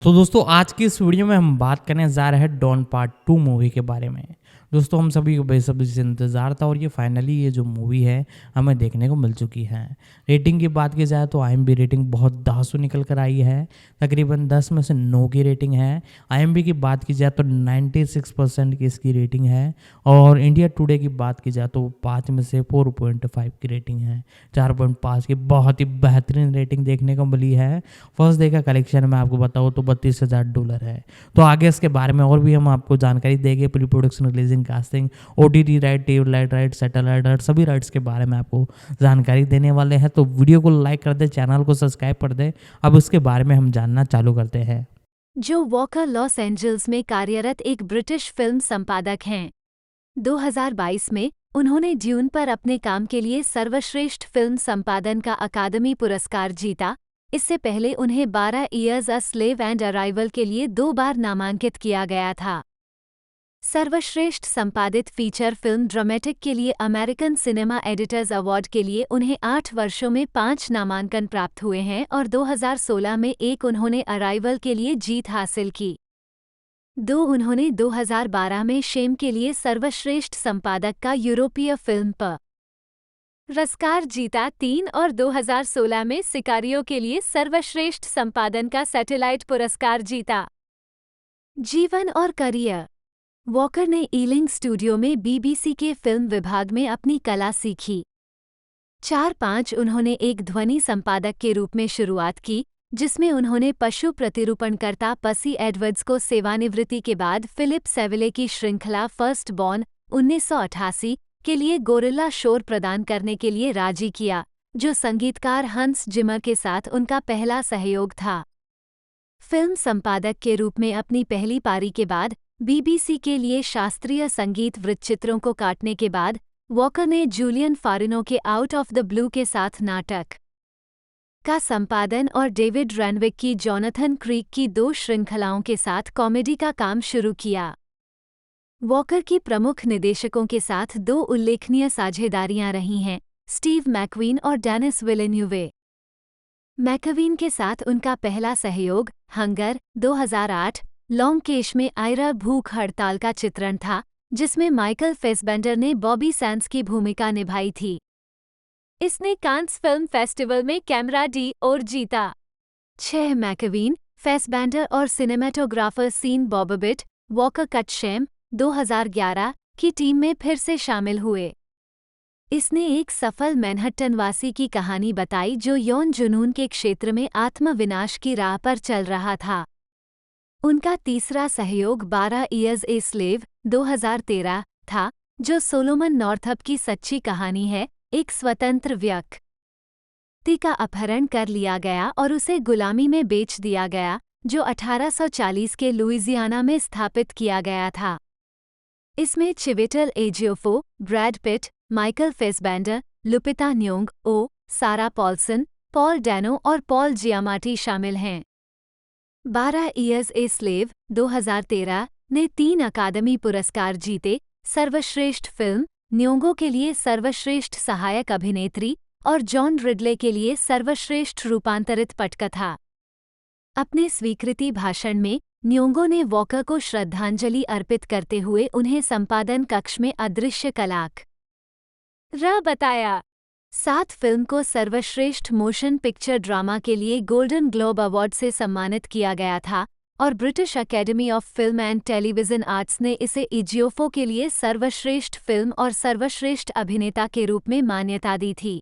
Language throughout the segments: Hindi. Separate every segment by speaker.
Speaker 1: तो दोस्तों आज की इस वीडियो में हम बात करने जा रहे हैं डॉन पार्ट 2 मूवी के बारे में। दोस्तों हम सभी को बेसब्री से इंतज़ार था और ये फाइनली ये जो मूवी है हमें देखने को मिल चुकी है। रेटिंग की बात की जाए तो आईएमबी रेटिंग बहुत धांसू निकल कर आई है, तकरीबन 10 में से 9 की रेटिंग है। आईएमबी की बात की जाए तो 96% की इसकी रेटिंग है और इंडिया टुडे की बात की जाए तो 5 में से 4.5 की रेटिंग है। 4.5 की बहुत ही बेहतरीन रेटिंग देखने को मिली है। फर्स्ट डे का कलेक्शन मैं आपको बताऊँ तो $32,000 है। तो आगे इसके बारे में और भी हम आपको जानकारी देंगे, pre production, releasing, casting, OTT right, TV right, satellite right, सभी राइट्स के बारे में आपको जानकारी देने वाले हैं। तो वीडियो को लाइक कर दे, चैनल को सब्सक्राइब कर दे। अब उसके बारे में हम जानना चालू करते हैं।
Speaker 2: जो वॉकर लॉस एंजल्स में कार्यरत एक ब्रिटिश फिल्म संपादक हैं। 2022 में उन्होंने ड्यून पर अपने काम के लिए सर्वश्रेष्ठ फिल्म संपादन का अकादमी पुरस्कार जीता। इससे पहले उन्हें 12 years a slave and arrival के लिए 2 बार नामांकित किया गया था। सर्वश्रेष्ठ संपादित फीचर फिल्म ड्रामेटिक के लिए अमेरिकन सिनेमा एडिटर्स अवार्ड के लिए उन्हें 8 वर्षों में 5 नामांकन प्राप्त हुए हैं और 2016 में एक उन्होंने अराइवल के लिए जीत हासिल की। उन्होंने 2012 में शेम के लिए सर्वश्रेष्ठ संपादक का यूरोपीय फिल्म पुरस्कार जीता। 3 और 2016 में सिकारियो के लिए सर्वश्रेष्ठ संपादन का सैटेलाइट पुरस्कार जीता। जीवन और करियर। वॉकर ने ईलिंग स्टूडियो में बीबीसी के फिल्म विभाग में अपनी कला सीखी। 4-5 उन्होंने एक ध्वनि संपादक के रूप में शुरुआत की, जिसमें उन्होंने पशु प्रतिरूपणकर्ता पसी एडवर्ड्स को सेवानिवृत्ति के बाद फिलिप सेविले की श्रृंखला फर्स्ट बॉर्न 1988 के लिए गोरिल्ला शोर प्रदान करने के लिए राजी किया, जो संगीतकार हंस जिमर के साथ उनका पहला सहयोग था। फिल्म संपादक के रूप में अपनी पहली पारी के बाद बीबीसी के लिए शास्त्रीय संगीत वृत्तचित्रों को काटने के बाद वॉकर ने जूलियन फारिनो के आउट ऑफ द ब्लू के साथ नाटक का संपादन और डेविड रेनविक की जॉनथन क्रीक की 2 श्रृंखलाओं के साथ कॉमेडी का काम शुरू किया। वॉकर की प्रमुख निदेशकों के साथ 2 उल्लेखनीय साझेदारियां रही हैं, स्टीव मैकवीन और डेनिस विलेन्यूवे। मैकवीन के साथ उनका पहला सहयोग हंगर 2008 लॉन्गकेश में आयरा भूख हड़ताल का चित्रण था, जिसमें माइकल फेसबेंडर ने बॉबी सैंड्स की भूमिका निभाई थी। इसने कांस फिल्म फेस्टिवल में कैमरा डी और जीता। 6 मैकवीन, फेसबेंडर और सिनेमेटोग्राफर सीन बॉबबिट वॉकर कटशेम 2011 की टीम में फिर से शामिल हुए। इसने एक सफल मैनहट्टनवासी की कहानी बताई जो यौन जुनून के क्षेत्र में आत्मविनाश की राह पर चल रहा था। उनका तीसरा सहयोग 12 ईयर्स ए स्लेव 2013 था, जो सोलोमन नॉर्थअप की सच्ची कहानी है। एक स्वतंत्र व्यक्ति का अपहरण कर लिया गया और उसे गुलामी में बेच दिया गया, जो 1840 के लुइजियाना में स्थापित किया गया था। इसमें चिवेटल एजियोफो, ब्रैड पिट, माइकल फेसबेंडर, लुपिता न्योंग, सारा पॉल्सन, पॉल डैनो और पॉल जियामाटी शामिल हैं। 12 ईयर्स ए स्लेव 2013 ने 3 अकादमी पुरस्कार जीते, सर्वश्रेष्ठ फिल्म, न्योंगो के लिए सर्वश्रेष्ठ सहायक अभिनेत्री और जॉन रिडले के लिए सर्वश्रेष्ठ रूपांतरित पटकथा। अपने स्वीकृति भाषण में न्योंगो ने वॉकर को श्रद्धांजलि अर्पित करते हुए उन्हें संपादन कक्ष में अदृश्य कलाकार बताया। 7 फिल्म को सर्वश्रेष्ठ मोशन पिक्चर ड्रामा के लिए गोल्डन ग्लोब अवार्ड से सम्मानित किया गया था और British academy of film and television arts ने इसे इजियोफो के लिए सर्वश्रेष्ठ फिल्म और सर्वश्रेष्ठ अभिनेता के रूप में मान्यता दी थी।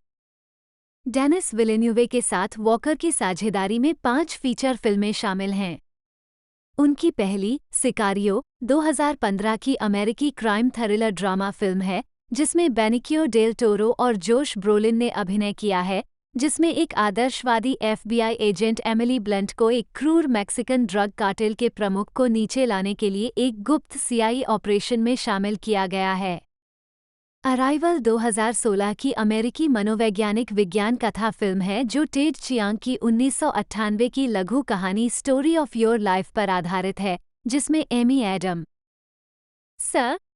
Speaker 2: डेनिस विलेन्यूवे के साथ वॉकर की साझेदारी में 5 फीचर फिल्में शामिल हैं। उनकी पहली, सिकारियो, 2015 की अमेरिकी क्राइम थ्रिलर ड्रामा फिल्म है, जिसमें बेनिकियो डेल टोरो और जोश ब्रोलिन ने अभिनय किया है, जिसमें एक आदर्शवादी एफबीआई एजेंट एमिली ब्लंट को एक क्रूर मैक्सिकन ड्रग कार्टेल के प्रमुख को नीचे लाने के लिए एक गुप्त सीआईए ऑपरेशन में शामिल किया गया है। अराइवल 2016 की अमेरिकी मनोवैज्ञानिक विज्ञान कथा फिल्म है, जो टेड चियांग की 1998 की लघु कहानी स्टोरी ऑफ योर लाइफ पर आधारित है, जिसमें एमी एडम,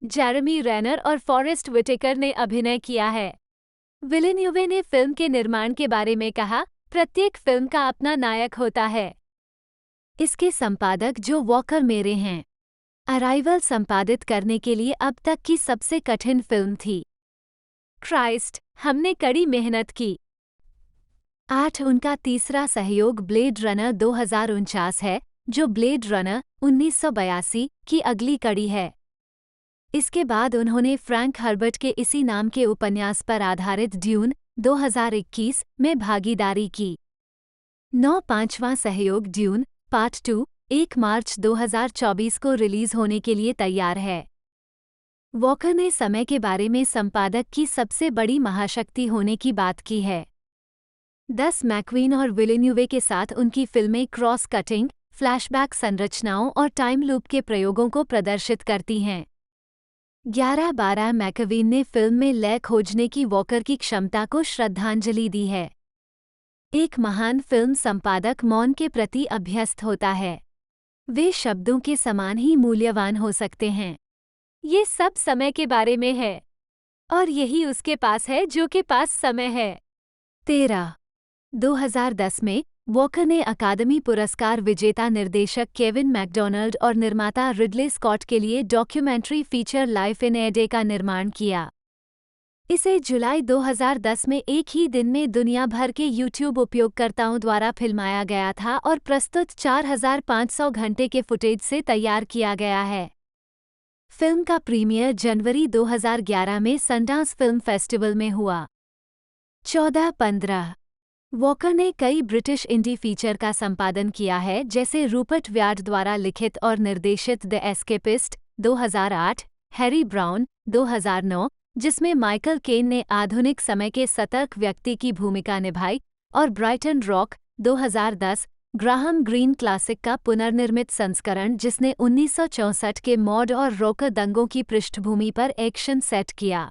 Speaker 2: जेरेमी रेनर और फॉरेस्ट विटेकर ने अभिनय किया है। विलेन्यूवे ने फिल्म के निर्माण के बारे में कहा, प्रत्येक फिल्म का अपना नायक होता है। इसके संपादक जो वॉकर मेरे हैं। अराइवल संपादित करने के लिए अब तक की सबसे कठिन फिल्म थी। क्राइस्ट, हमने कड़ी मेहनत की। 8 उनका तीसरा सहयोग ब्लेड रनर 2049 है, जो ब्लेड रनर 1982 की अगली कड़ी है। इसके बाद उन्होंने फ्रैंक हर्बर्ट के इसी नाम के उपन्यास पर आधारित ड्यून 2021 में भागीदारी की। 9 पांचवां सहयोग ड्यून पार्ट 2 1 मार्च 2024 को रिलीज होने के लिए तैयार है। वॉकर ने समय के बारे में संपादक की सबसे बड़ी महाशक्ति होने की बात की है। 10 मैक्वीन और विलेन्यूवे के साथ उनकी फिल्में क्रॉस कटिंग, फ्लैशबैक संरचनाओं और टाइम लूप के प्रयोगों को प्रदर्शित करती हैं। 11-12 मैकवीन ने फिल्म में लय खोजने की वॉकर की क्षमता को श्रद्धांजलि दी है। एक महान फिल्म संपादक मौन के प्रति अभ्यस्त होता है। वे शब्दों के समान ही मूल्यवान हो सकते हैं। ये सब समय के बारे में है, और यही उसके पास है जो के पास समय है। 13 2010 में वॉकर ने अकादमी पुरस्कार विजेता निर्देशक केविन मैकडोनाल्ड और निर्माता रिडले स्कॉट के लिए documentary feature life in a day का निर्माण किया। इसे जुलाई 2010 में एक ही दिन में दुनिया भर के YouTube उपयोगकर्ताओं द्वारा फिल्माया गया था और प्रस्तुत 4500 घंटे के फुटेज से तैयार किया गया है। फिल्म का प्रीमियर जनवरी 2011 में सनडांस फिल्म फेस्टिवल में हुआ। 14-15 वॉकर ने कई ब्रिटिश इंडी फीचर का संपादन किया है, जैसे रूपर्ट व्यार्ड द्वारा लिखित और निर्देशित द एस्केपिस्ट 2008, हैरी ब्राउन 2009, जिसमें माइकल केन ने आधुनिक समय के सतर्क व्यक्ति की भूमिका निभाई, और Brighton Rock 2010, Graham Greene classic का पुनर्निर्मित संस्करण जिसने 1964 के मॉड और रॉकर दंगों की पृष्ठभूमि पर एक्शन सेट किया।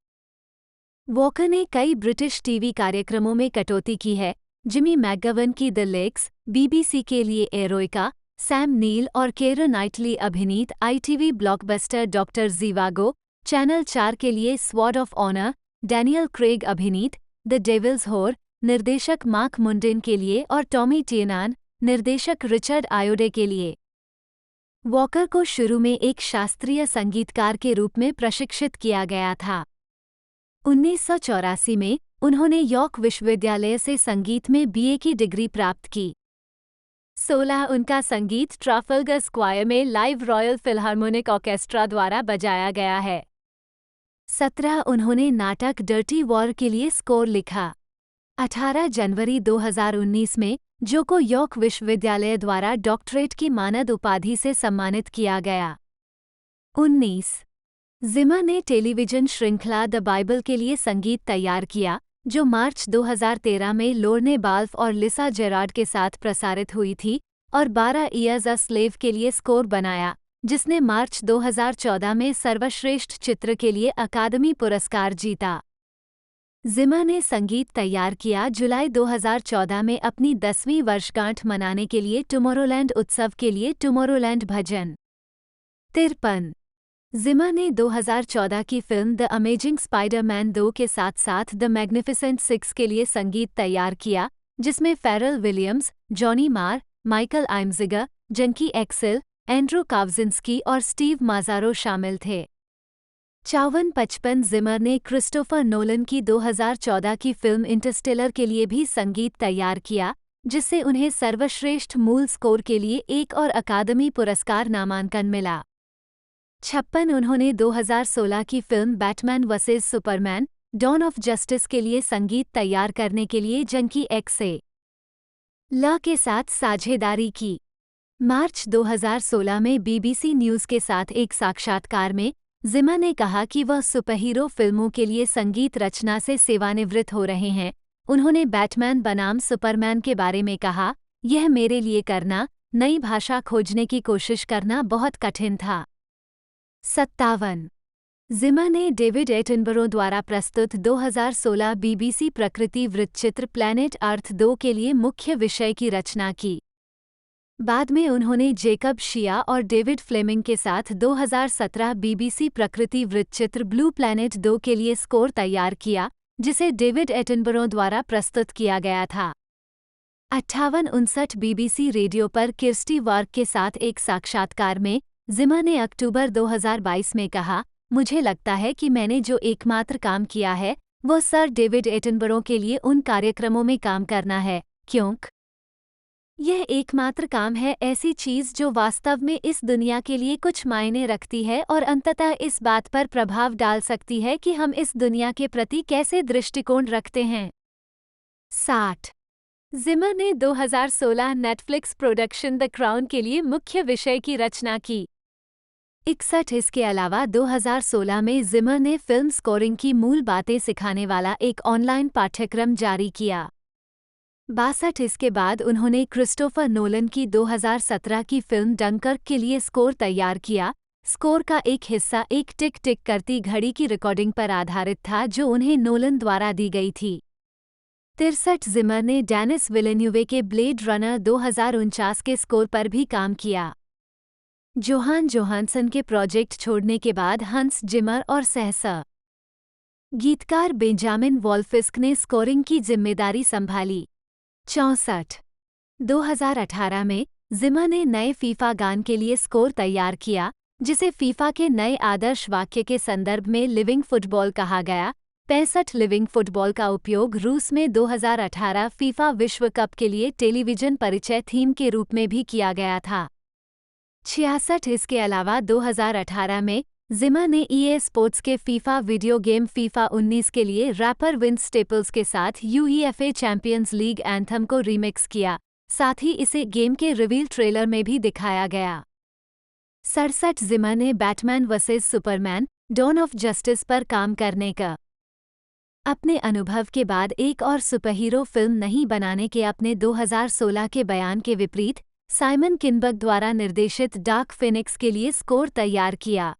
Speaker 2: वॉकर ने कई ब्रिटिश टीवी कार्यक्रमों में कटौती की है। जिमी मैकगवन की द लेक्स, बीबीसी के लिए एरोइका, सैम नील और केरा नाइटली अभिनीत ITV blockbuster doctor Zhivago, channel 4 के लिए Sword of Honour, Daniel Craig अभिनीत द डेविल्स होर, निर्देशक मार्क मुंडेन के लिए, और टॉमी टियनान, निर्देशक रिचर्ड आयोडे के लिए। वॉकर को शुरू में एक शास्त्रीय संगीतकार के रूप में प्रशिक्षित किया गया था। 1984 में उन्होंने यॉर्क विश्वविद्यालय से संगीत में BA की डिग्री प्राप्त की। 16 उनका संगीत ट्राफल्गर स्क्वायर में लाइव रॉयल फिलहार्मोनिक ऑर्केस्ट्रा द्वारा बजाया गया है। 17 उन्होंने नाटक डर्टी वॉर के लिए स्कोर लिखा। 18 जनवरी 2019 में जो को यॉर्क विश्वविद्यालय द्वारा डॉक्टरेट की मानद उपाधि से सम्मानित किया गया। 19 जिमर ने टेलीविजन श्रृंखला द बाइबल के लिए संगीत तैयार किया, जो मार्च 2013 में लोर्ने बाल्फ और लिसा जेरार्ड के साथ प्रसारित हुई थी, और 12 ईयर्स अ स्लेव के लिए स्कोर बनाया, जिसने मार्च 2014 में सर्वश्रेष्ठ चित्र के लिए अकादमी पुरस्कार जीता। जिमर ने संगीत तैयार किया जुलाई 2014 में अपनी 10वीं वर्षगांठ मनाने के लिए टुमोरोलैंड उत्सव के लिए टुमोरोलैंड भजन। 53 जिमर ने 2014 की फिल्म द अमेजिंग स्पाइडर-मैन 2 के साथ साथ द मैग्निफिसेंट 6 के लिए संगीत तैयार किया, जिसमें फेरल विलियम्स, जॉनी मार, माइकल आइम्जिगर, जंकी एक्सेल, एंड्रू कावजिंस्की और स्टीव माजारो शामिल थे। 54-55 जिमर ने क्रिस्टोफर नोलन की 2014 की फिल्म इंटरस्टेलर के लिए भी संगीत तैयार किया, जिससे उन्हें सर्वश्रेष्ठ मूल स्कोर के लिए एक और अकादमी पुरस्कार नामांकन मिला। 56 उन्होंने 2016 की film Batman versus Superman, Dawn of Justice के लिए संगीत तैयार करने के लिए जंकी एक्सेल के साथ साझेदारी की। मार्च 2016 में BBC न्यूज़ के साथ एक साक्षात्कार में जिमर ने कहा कि वह सुपरहीरो फिल्मों के लिए संगीत रचना से सेवानिवृत्त हो रहे हैं। उन्होंने बैटमैन बनाम सुपरमैन के बारे में कहा, यह मेरे लिए करना, नई भाषा खोजने की कोशिश करना बहुत कठिन था। 57 जिमर ने डेविड एटनबरो द्वारा प्रस्तुत 2016 BBC प्रकृति वृत्तचित्र प्लैनेट अर्थ 2 के लिए मुख्य विषय की रचना की। बाद में उन्होंने जेकब शिया और डेविड फ्लेमिंग के साथ 2017 BBC प्रकृति वृत्तचित्र ब्लू प्लैनेट 2 के लिए स्कोर तैयार किया, जिसे डेविड एटनबरो द्वारा प्रस्तुत किया गया था। 58-59 BBC रेडियो पर किर्स्टी वर्क के साथ एक साक्षात्कार में जिमर ने अक्टूबर 2022 में कहा, मुझे लगता है कि मैंने जो एकमात्र काम किया है वो सर डेविड एटनबरो के लिए उन कार्यक्रमों में काम करना है, क्योंकि यह एकमात्र काम है ऐसी चीज जो वास्तव में इस दुनिया के लिए कुछ मायने रखती है और अंततः इस बात पर प्रभाव डाल सकती है कि हम इस दुनिया के प्रति कैसे दृष्टिकोण रखते हैं। 60 जिमर ने 2016 नेटफ्लिक्स प्रोडक्शन द क्राउन के लिए मुख्य विषय की रचना की। 61 इसके अलावा 2016 में जिमर ने फिल्म स्कोरिंग की मूल बातें सिखाने वाला एक ऑनलाइन पाठ्यक्रम जारी किया। 62 इसके बाद उन्होंने क्रिस्टोफर नोलन की 2017 की फिल्म डंकर्क के लिए स्कोर तैयार किया। स्कोर का एक हिस्सा एक टिक टिक करती घड़ी की रिकॉर्डिंग पर आधारित था जो उन्हें नोलन द्वारा दी गई थी। 63 जिमर ने डेनिस विलेन्यूवे के ब्लेड रनर 2049 के स्कोर पर भी काम किया। जोहान जोहानसन के प्रोजेक्ट छोड़ने के बाद हंस जिमर और सहसा गीतकार बेंजामिन वॉल्फिस्क ने स्कोरिंग की जिम्मेदारी संभाली। 64 2018 में जिमर ने नए फीफा गान के लिए स्कोर तैयार किया, जिसे फीफा के नए आदर्श वाक्य के संदर्भ में लिविंग फुटबॉल कहा गया। 65 लिविंग फुटबॉल का उपयोग रूस में 2018 फीफा विश्व कप के लिए टेलीविजन परिचय थीम के रूप में भी किया गया था। 66 इसके अलावा 2018 में जिमर ने EA स्पोर्ट्स के फीफा वीडियो गेम फीफा 19 के लिए रैपर विंस स्टेपल्स के साथ UEFA चैंपियंस लीग एंथम को रीमिक्स किया, साथ ही इसे गेम के रिवील ट्रेलर में भी दिखाया गया। 67 जिमर ने Batman versus Superman Dawn of Justice पर काम करने का अपने अनुभव के बाद एक और सुपरहीरो फिल्म नहीं बनाने के अपने 2016 के बयान के विपरीत साइमन किनबर्ग द्वारा निर्देशित डार्क फिनिक्स के लिए स्कोर तैयार किया।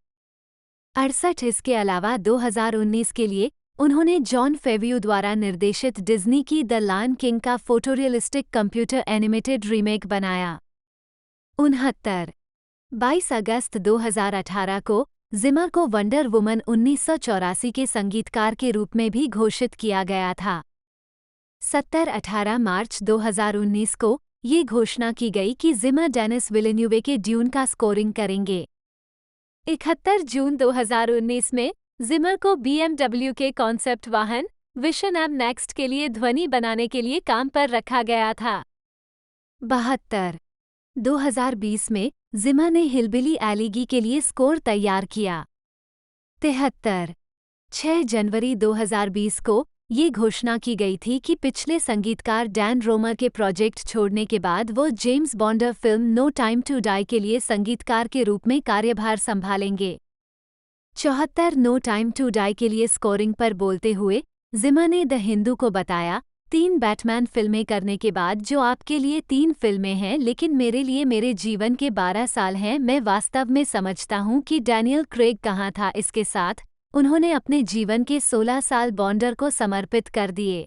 Speaker 2: 68 इसके अलावा 2019 के लिए उन्होंने जॉन फेव्यू द्वारा निर्देशित डिज्नी की द लायन किंग का फोटोरियलिस्टिक कंप्यूटर एनिमेटेड रीमेक बनाया। 69 22 अगस्त 2018 को जिमर को वंडर वुमन 1984 के संगीतकार के रूप में भी घोषित किया गया था। 18 मार्च 2019 को ये घोषणा की गई कि जिमर डेनिस विलेन्यूवे के ड्यून का स्कोरिंग करेंगे। 71 जून 2019 में जिमर को BMW के कॉन्सेप्ट वाहन विशन एम नेक्स्ट के लिए ध्वनि बनाने के लिए काम पर रखा गया था। 72 2020 में जिमर ने हिलबिली एलिगी के लिए स्कोर तैयार किया। 73 6 जनवरी 2020 को ये घोषणा की गई थी कि पिछले संगीतकार डैन रोमर के प्रोजेक्ट छोड़ने के बाद वो James Bond film No time to Die के लिए संगीतकार के रूप में कार्यभार संभालेंगे। 74 नो टाइम टू डाई के लिए स्कोरिंग पर बोलते हुए जिमर ने द हिंदू को बताया, 3 बैटमैन फिल्में करने के बाद जो आपके लिए 3 फिल्में हैं लेकिन मेरे लिए मेरे जीवन के 12 साल हैं, मैं वास्तव में समझता हूं कि डैनियल क्रेग कहाँ था। इसके साथ उन्होंने अपने जीवन के 16 साल बॉन्डर को समर्पित कर दिए।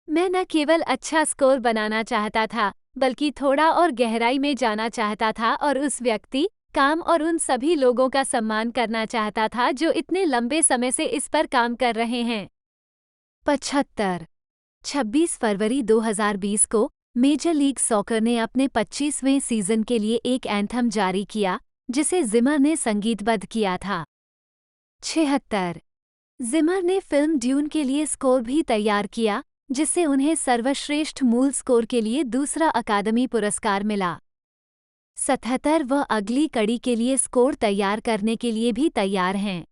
Speaker 2: मैं न केवल अच्छा स्कोर बनाना चाहता था बल्कि थोड़ा और गहराई में जाना चाहता था और उस व्यक्ति, काम और उन सभी लोगों का सम्मान करना चाहता था जो इतने लंबे समय से इस पर काम कर रहे हैं। 75 26 फरवरी 2020 को मेजर लीग सॉकर ने अपने 25वें सीजन के लिए एक एंथम जारी किया जिसे जिमर ने संगीतबद्ध किया था। 76 जिमर ने फिल्म ड्यून के लिए स्कोर भी तैयार किया जिससे उन्हें सर्वश्रेष्ठ मूल स्कोर के लिए दूसरा अकादमी पुरस्कार मिला। 77 वह अगली कड़ी के लिए स्कोर तैयार करने के लिए भी तैयार हैं।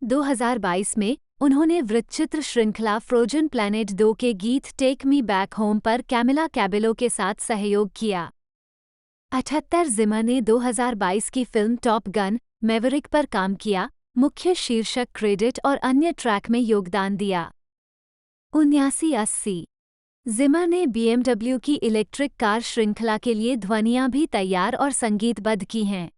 Speaker 2: 2022 में उन्होंने वृत्तचित्र श्रृंखला फ्रोजन प्लैनेट 2 के गीत टेक मी बैक होम पर कैमिला कैबेलो के साथ सहयोग किया। 78 जिमर ने 2022 की फिल्म टॉप गन मैवरिक पर काम किया, मुख्य शीर्षक क्रेडिट और अन्य ट्रैक में योगदान दिया। 79-80 जिमर ने BMW की इलेक्ट्रिक कार श्रृंखला के लिए ध्वनियाँ भी तैयार और संगीतबद्ध की हैं।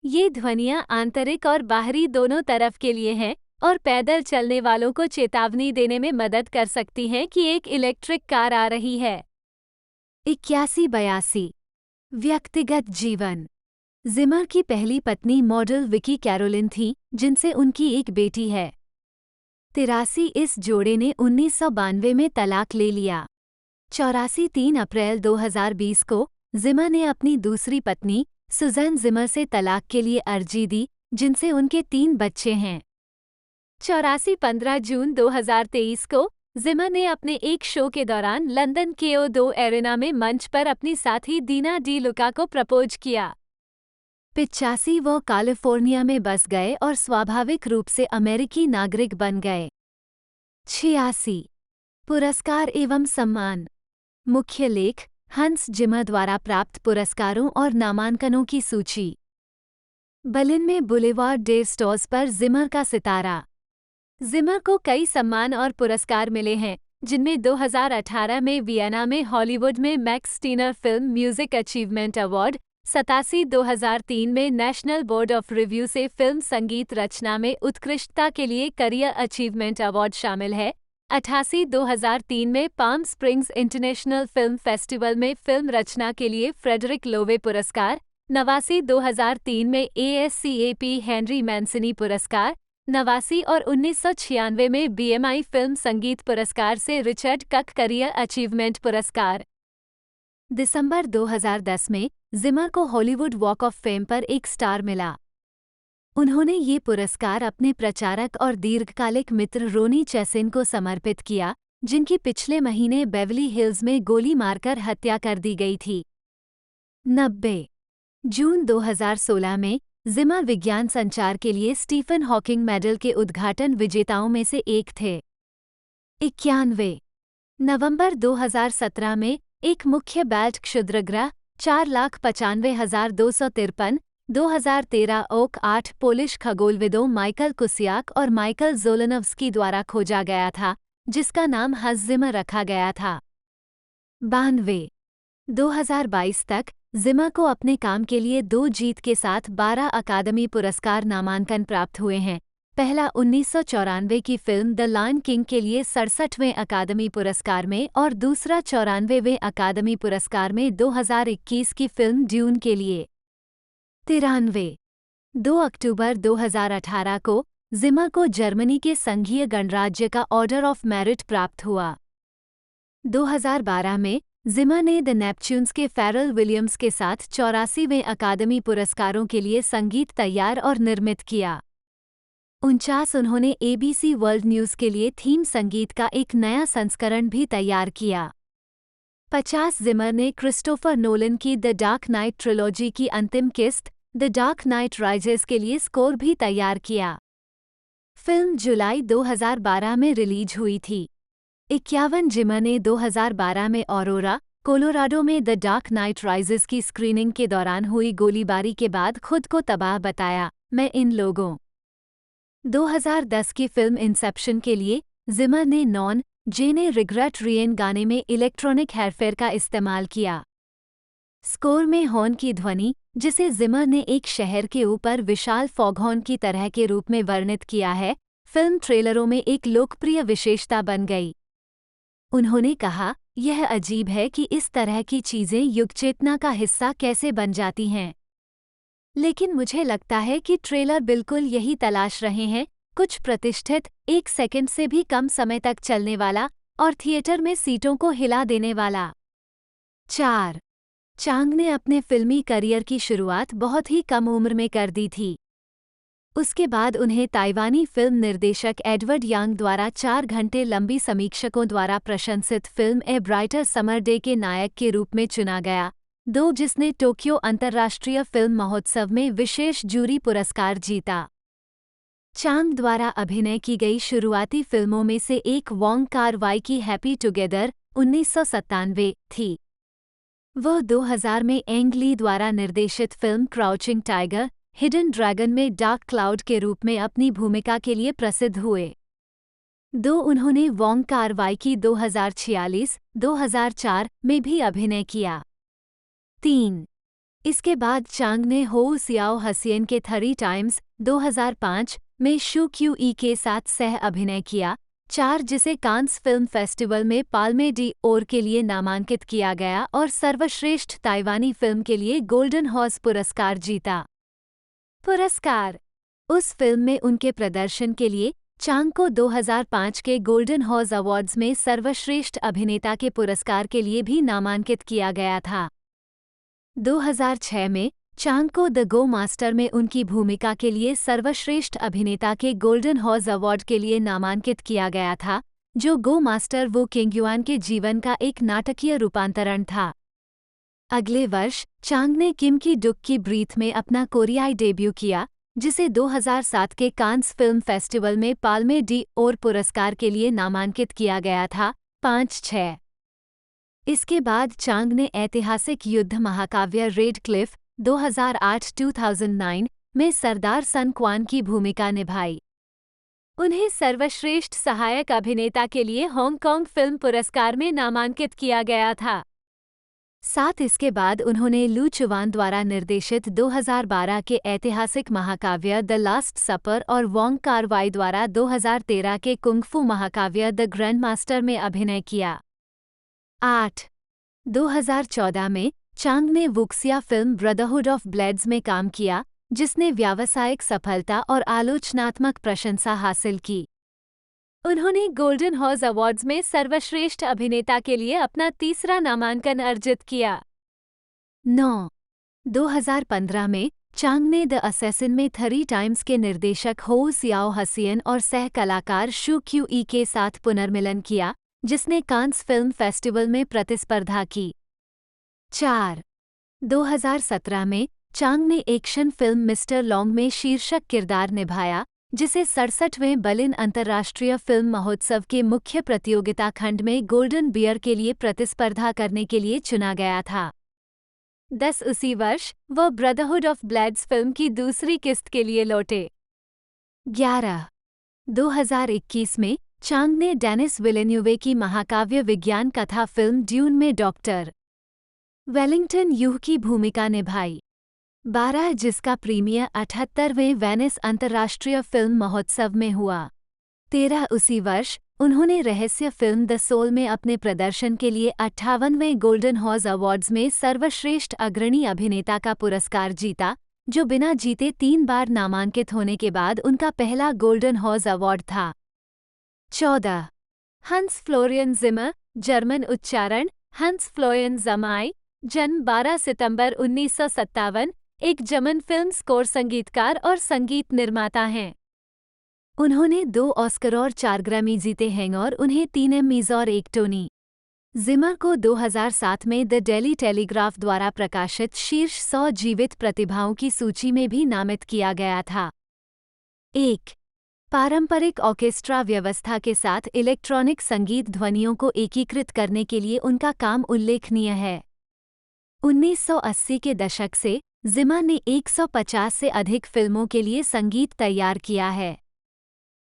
Speaker 2: ये ध्वनियाँ आंतरिक और बाहरी दोनों तरफ के लिए हैं और पैदल चलने वालों को चेतावनी देने में मदद कर सकती हैं कि एक इलेक्ट्रिक कार आ रही है। 81-82 व्यक्तिगत जीवन जिमर की पहली पत्नी मॉडल विकी कैरोलिन थी, जिनसे उनकी एक बेटी है। 83 इस जोड़े ने 1992 में तलाक ले लिया। 3 अप्रैल 2020 को जिमर ने अपनी दूसरी पत्नी सुजैन जिमर से तलाक के लिए अर्जी दी, जिनसे उनके 3 बच्चे हैं। 15 जून 2023 को जिमर ने अपने एक शो के दौरान लंदन के O2 एरेना में मंच पर अपनी साथी दीना डी लुका को प्रपोज किया। 85 वो कैलिफोर्निया में बस गए और स्वाभाविक रूप से अमेरिकी नागरिक बन गए। 86 पुरस्कार एवं सम्मान। मुख्य लेख हंस जिमर द्वारा प्राप्त पुरस्कारों और नामांकनों की सूची। बर्लिन में बुलेवार्ड डे स्टोर्स पर जिमर का सितारा। जिमर को कई सम्मान और पुरस्कार मिले हैं, जिनमें 2018 में वियना में हॉलीवुड में max Steiner film music achievement award, 2003 में नेशनल बोर्ड ऑफ रिव्यू से फिल्म संगीत रचना में उत्कृष्टता के लिए करियर अचीवमेंट अवार्ड शामिल है। 2003 में palm springs international film festival में फिल्म रचना के लिए फ्रेडरिक लोवे पुरस्कार। 2003 में ASCAP हेनरी मैंसिनी पुरस्कार। 89 और 1996 में BMI फिल्म संगीत पुरस्कार से रिचर्ड कक करियर अचीवमेंट पुरस्कार। दिसंबर 2010 में जिमर को हॉलीवुड वॉक ऑफ फेम पर एक स्टार मिला। उन्होंने ये पुरस्कार अपने प्रचारक और दीर्घकालिक मित्र रोनी चेसिन को समर्पित किया, जिनकी पिछले महीने बेवली हिल्स में गोली मारकर हत्या कर दी गई थी। 90 जून 2016 में जिमर विज्ञान संचार के लिए स्टीफन हॉकिंग मेडल के उद्घाटन विजेताओं में से एक थे। 91 नवंबर 2017 में एक मुख्य बेल्ट क्षुद्रग्रह 4,95,253, 2013 ओक 8 पोलिश खगोलविदों माइकल कुसियाक और माइकल जोलनवस्की द्वारा खोजा गया था, जिसका नाम हंस जिमर रखा गया था। 92 2022 तक जिमर को अपने काम के लिए 2 जीत के साथ 12 अकादमी पुरस्कार नामांकन प्राप्त हुए हैं। पहला 1994 की फिल्म द लायन किंग के लिए 67वें अकादमी पुरस्कार में और दूसरा 94वें अकादमी पुरस्कार में 2021 की फिल्म ड्यून के लिए। 93 2 अक्टूबर 2018 को जिमर को जर्मनी के संघीय गणराज्य का ऑर्डर ऑफ मेरिट प्राप्त हुआ। 2012 में जिमर ने द नेपच्यून्स के फेरल विलियम्स के साथ 84वें अकादमी पुरस्कारों के लिए संगीत तैयार और निर्मित किया। 49 उन्होंने ABC वर्ल्ड न्यूज़ के लिए थीम संगीत का एक नया संस्करण भी तैयार किया। 50 जिमर ने क्रिस्टोफर नोलन की द डार्क नाइट ट्रिलॉजी की अंतिम किस्त द डार्क नाइट राइजेस के लिए स्कोर भी तैयार किया। फिल्म जुलाई 2012 में रिलीज हुई थी। 51 जिमर ने 2012 में ऑरोरा, कोलोराडो में द डार्क नाइट राइजेस की स्क्रीनिंग के दौरान हुई गोलीबारी के बाद खुद को तबाह बताया। मैं इन लोगों 2010 की फिल्म इंसेप्शन के लिए जिमर ने नॉन जेने रिग्रेट रियन गाने में इलेक्ट्रॉनिक हेरफेर का इस्तेमाल किया। स्कोर में हॉर्न की ध्वनि, जिसे जिमर ने एक शहर के ऊपर विशाल फॉगहॉर्न की तरह के रूप में वर्णित किया है, फिल्म ट्रेलरों में एक लोकप्रिय विशेषता बन गई। उन्होंने कहा, यह अजीब है कि इस तरह की चीजें युगचेतना का हिस्सा कैसे बन जाती हैं। लेकिन मुझे लगता है कि ट्रेलर बिल्कुल यही तलाश रहे हैं, कुछ प्रतिष्ठित, 1 सेकंड से भी कम समय तक चलने वाला और थिएटर में सीटों को हिला देने वाला। 4 चांग ने अपने फिल्मी करियर की शुरुआत बहुत ही कम उम्र में कर दी थी। उसके बाद उन्हें ताइवानी फिल्म निर्देशक एडवर्ड यांग द्वारा 4 घंटे लंबी समीक्षकों द्वारा प्रशंसित फिल्म ए ब्राइटर समर डे के नायक के रूप में चुना गया, जिसने टोक्यो अंतर्राष्ट्रीय फिल्म महोत्सव में विशेष जूरी पुरस्कार जीता। चांग द्वारा अभिनय की गई शुरुआती फिल्मों में से एक वोंग कार-वाई की हैप्पी टुगेदर 1997 थी। वह 2000 में एंग ली द्वारा निर्देशित film crouching tiger, hidden dragon में डार्क क्लाउड के रूप में अपनी भूमिका के लिए प्रसिद्ध हुए। उन्होंने वोंग कार-वाई की 2046-2004 में भी अभिनय किया। 3 इसके बाद चांग ने हो सियाओ हसियन के 30 टाइम्स 2005 में शू क्यूई के साथ सह अभिनय किया। 4 जिसे कांस फिल्म फेस्टिवल में पाल्मे डी ओर के लिए नामांकित किया गया और सर्वश्रेष्ठ ताइवानी फिल्म के लिए गोल्डन हॉर्स पुरस्कार जीता। पुरस्कार। उस फिल्म में उनके प्रदर्शन के लिए चांग को 2005 के गोल्डन हॉर्स अवार्ड्स में सर्वश्रेष्ठ अभिनेता के पुरस्कार के लिए भी नामांकित किया गया था। 2006 में चांग को द गो मास्टर में उनकी भूमिका के लिए सर्वश्रेष्ठ अभिनेता के गोल्डन हॉर्स अवार्ड के लिए नामांकित किया गया था, जो गो मास्टर वो किंग युआन के जीवन का एक नाटकीय रूपांतरण था। अगले वर्ष चांग ने किम की डुक की ब्रीथ में अपना कोरियाई डेब्यू किया, जिसे 2007 के कांस फिल्म फेस्टिवल में पाल्मे डी ओर पुरस्कार के लिए नामांकित किया गया था। 5-6 इसके बाद चांग ने ऐतिहासिक युद्ध महाकाव्य रेड क्लिफ 2008-2009 में सरदार सन क्वान की भूमिका निभाई। उन्हें सर्वश्रेष्ठ सहायक अभिनेता के लिए हांगकांग फिल्म पुरस्कार में नामांकित किया गया था। साथ इसके बाद उन्होंने लू चुवान द्वारा निर्देशित 2012 के ऐतिहासिक महाकाव्य द लास्ट सपर और वोंग कार-वाई द्वारा 2013 के कुंग-फू महाकाव्य द ग्रैंड मास्टर में अभिनय किया। 2014 में चांग ने वुक्सिया फिल्म ब्रदरहुड ऑफ ब्लेड्स में काम किया, जिसने व्यावसायिक सफलता और आलोचनात्मक प्रशंसा हासिल की। उन्होंने गोल्डन हॉर्स अवार्ड्स में सर्वश्रेष्ठ अभिनेता के लिए अपना तीसरा नामांकन अर्जित किया। 2015 में चांग ने द असैसिन में 3 टाइम्स के निर्देशक हो सियाओ हसियन और सह कलाकार शू क्यू ई के साथ पुनर्मिलन किया, जिसने कांस फिल्म फेस्टिवल में प्रतिस्पर्धा की। 2017 में चांग ने एक्शन फिल्म मिस्टर लॉन्ग में शीर्षक किरदार निभाया, जिसे 67वें बर्लिन अंतर्राष्ट्रीय फिल्म महोत्सव के मुख्य प्रतियोगिता खंड में गोल्डन बियर के लिए प्रतिस्पर्धा करने के लिए चुना गया था। उसी वर्ष वह ब्रदरहुड ऑफ ब्लेड्स फिल्म की दूसरी किस्त के लिए लौटे। 2021 में चांग ने डेनिस विलेन्यूवे की महाकाव्य विज्ञान कथा फिल्म ड्यून में डॉक्टर वेलिंगटन यूह की भूमिका निभाई। 12 जिसका प्रीमियर 78वें वेनिस अंतर्राष्ट्रीय फिल्म महोत्सव में हुआ। 13 उसी वर्ष उन्होंने रहस्य फिल्म द सोल में अपने प्रदर्शन के लिए 58वें गोल्डन हॉर्स अवार्ड्स में सर्वश्रेष्ठ अग्रणी अभिनेता का पुरस्कार जीता, जो बिना जीते 3 बार नामांकित होने के बाद उनका पहला गोल्डन हॉर्स अवार्ड था। 14 हंस फ्लोरियन जिमर, जर्मन उच्चारण हंस फ्लोरियन ज़माई, जन्म 12 सितंबर 1957, एक जर्मन फिल्म स्कोर संगीतकार और संगीत निर्माता हैं। उन्होंने 2 ऑस्कर और 4 ग्रैमी जीते हैं और उन्हें 3 एमीज और 1 टोनी। जिमर को 2007 में द डेली टेलीग्राफ द्वारा प्रकाशित शीर्ष 100 जीवित प्रतिभाओं की सूची में भी नामित किया गया था। 1 पारंपरिक ऑर्केस्ट्रा व्यवस्था के साथ इलेक्ट्रॉनिक संगीत ध्वनियों को एकीकृत करने के लिए उनका काम उल्लेखनीय है। 1980 के दशक से जिमर ने 150 से अधिक फिल्मों के लिए संगीत तैयार किया है।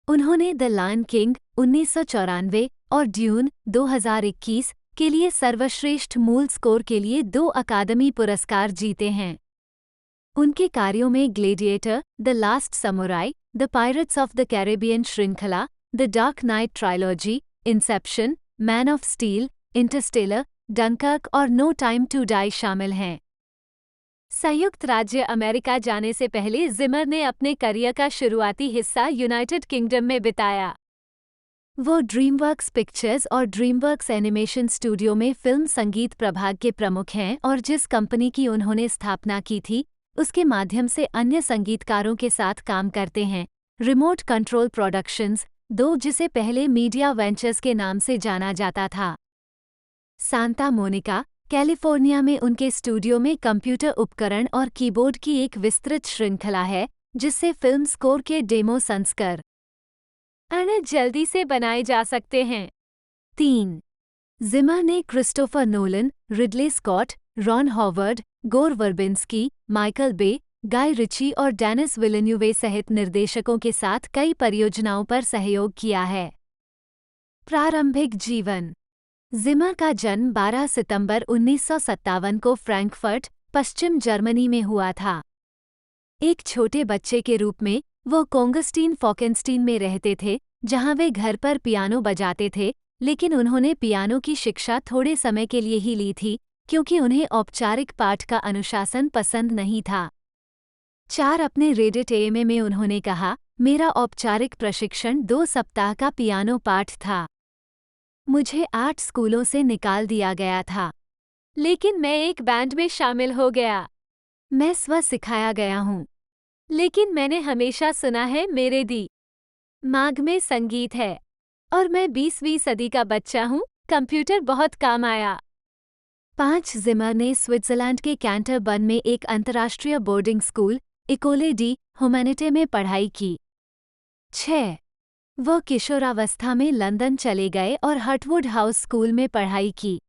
Speaker 2: उन्होंने द लायन किंग 1994 और ड्यून 2021 के लिए सर्वश्रेष्ठ मूल स्कोर के लिए 2 अकादमी पुरस्कार जीते हैं। उनके कार्यों में gladiator, the last samurai, the pirates of the Caribbean श्रृंखला, the dark knight trilogy, inception, man of steel, interstellar, Dunkirk और नो टाइम टू डाई शामिल हैं। संयुक्त राज्य अमेरिका जाने से पहले जिमर ने अपने करियर का शुरुआती हिस्सा यूनाइटेड किंगडम में बिताया। वो ड्रीमवर्क्स पिक्चर्स और ड्रीमवर्क्स एनिमेशन स्टूडियो में फिल्म संगीत प्रभाग के प्रमुख हैं और जिस कंपनी की उन्होंने स्थापना की थी, उसके माध्यम से अन्य संगीतकारों के साथ काम करते हैं। रिमोट कंट्रोल प्रोडक्शंस 2, जिसे पहले मीडिया वेंचर्स के नाम से जाना जाता था। सांता मोनिका, कैलिफोर्निया में उनके स्टूडियो में कंप्यूटर उपकरण और कीबोर्ड की एक विस्तृत श्रृंखला है, जिससे फिल्म स्कोर के डेमो संस्करण जल्दी से बनाए जा सकते हैं। 3 जिमर ने Christopher Nolan, Ridley Scott, Ron Howard, Gore Verbinski, Michael Bay, Guy Ritchie और डेनिस विलेन्यूवे सहित निर्देशकों के साथ कई परियोजनाओं पर सहयोग किया है। प्रारंभिक जीवन। जिमर का जन्म 12 सितंबर 1957 को फ्रैंकफर्ट, पश्चिम जर्मनी में हुआ था। एक छोटे बच्चे के रूप में वो कोंगस्टीन फॉकेनस्टीन में रहते थे, जहां वे घर पर पियानो बजाते थे, लेकिन उन्होंने पियानो की शिक्षा थोड़े समय के लिए ही ली थी, क्योंकि उन्हें औपचारिक पाठ का अनुशासन पसंद नहीं था। 4 अपने रेडिट एएमए में उन्होंने कहा, मेरा औपचारिक प्रशिक्षण 2 सप्ताह का पियानो पाठ था। मुझे 8 स्कूलों से निकाल दिया गया था, लेकिन मैं एक बैंड में शामिल हो गया। मैं स्व सिखाया गया हूँ, लेकिन मैंने हमेशा सुना है मेरे दी माग में संगीत है, और मैं 20वीं सदी का बच्चा हूँ। कंप्यूटर बहुत काम आया। 5 जिमर ने स्विट्जरलैंड के कैंटरबर्न में एक अंतर्राष्ट्रीय boarding school École D humanity में पढ़ाई की। 6 वह किशोरावस्था में लंदन चले गए और हटवुड हाउस स्कूल में पढ़ाई की।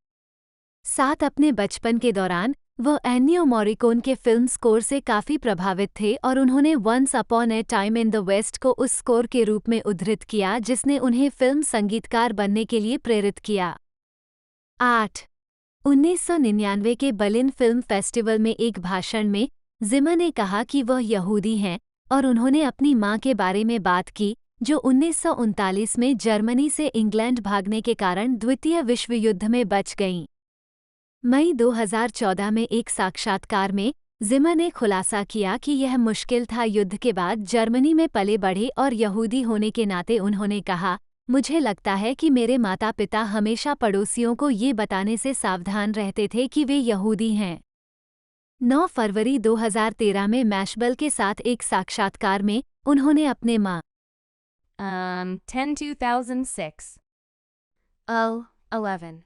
Speaker 2: 7 अपने बचपन के दौरान वह एन्नियो मॉरिकोन के फिल्म स्कोर से काफी प्रभावित थे और उन्होंने Once Upon a Time in the West को उस स्कोर के रूप में उद्धृत किया जिसने उन्हें फिल्म संगीतकार बनने के लिए प्रेरित किया। 8 1999 के बर्लिन फिल्म फेस्टिवल में एक भाषण में जिमर ने कहा कि वह यहूदी हैं और उन्होंने अपनी मां के बारे में बात की जो 1939 में जर्मनी से इंग्लैंड भागने के कारण द्वितीय विश्व युद्ध में बच गईं। मई 2014 में एक साक्षात्कार में जिमर ने खुलासा किया कि यह मुश्किल था युद्ध के बाद जर्मनी में पले बढ़े और यहूदी होने के नाते उन्होंने कहा, मुझे लगता है कि मेरे माता पिता हमेशा पड़ोसियों को ये बताने से सावधान रहते थे कि वे यहूदी हैं। 9 फरवरी 2013 में मैशबल के साथ एक साक्षात्कार में उन्होंने अपने मां
Speaker 3: 10/2006 11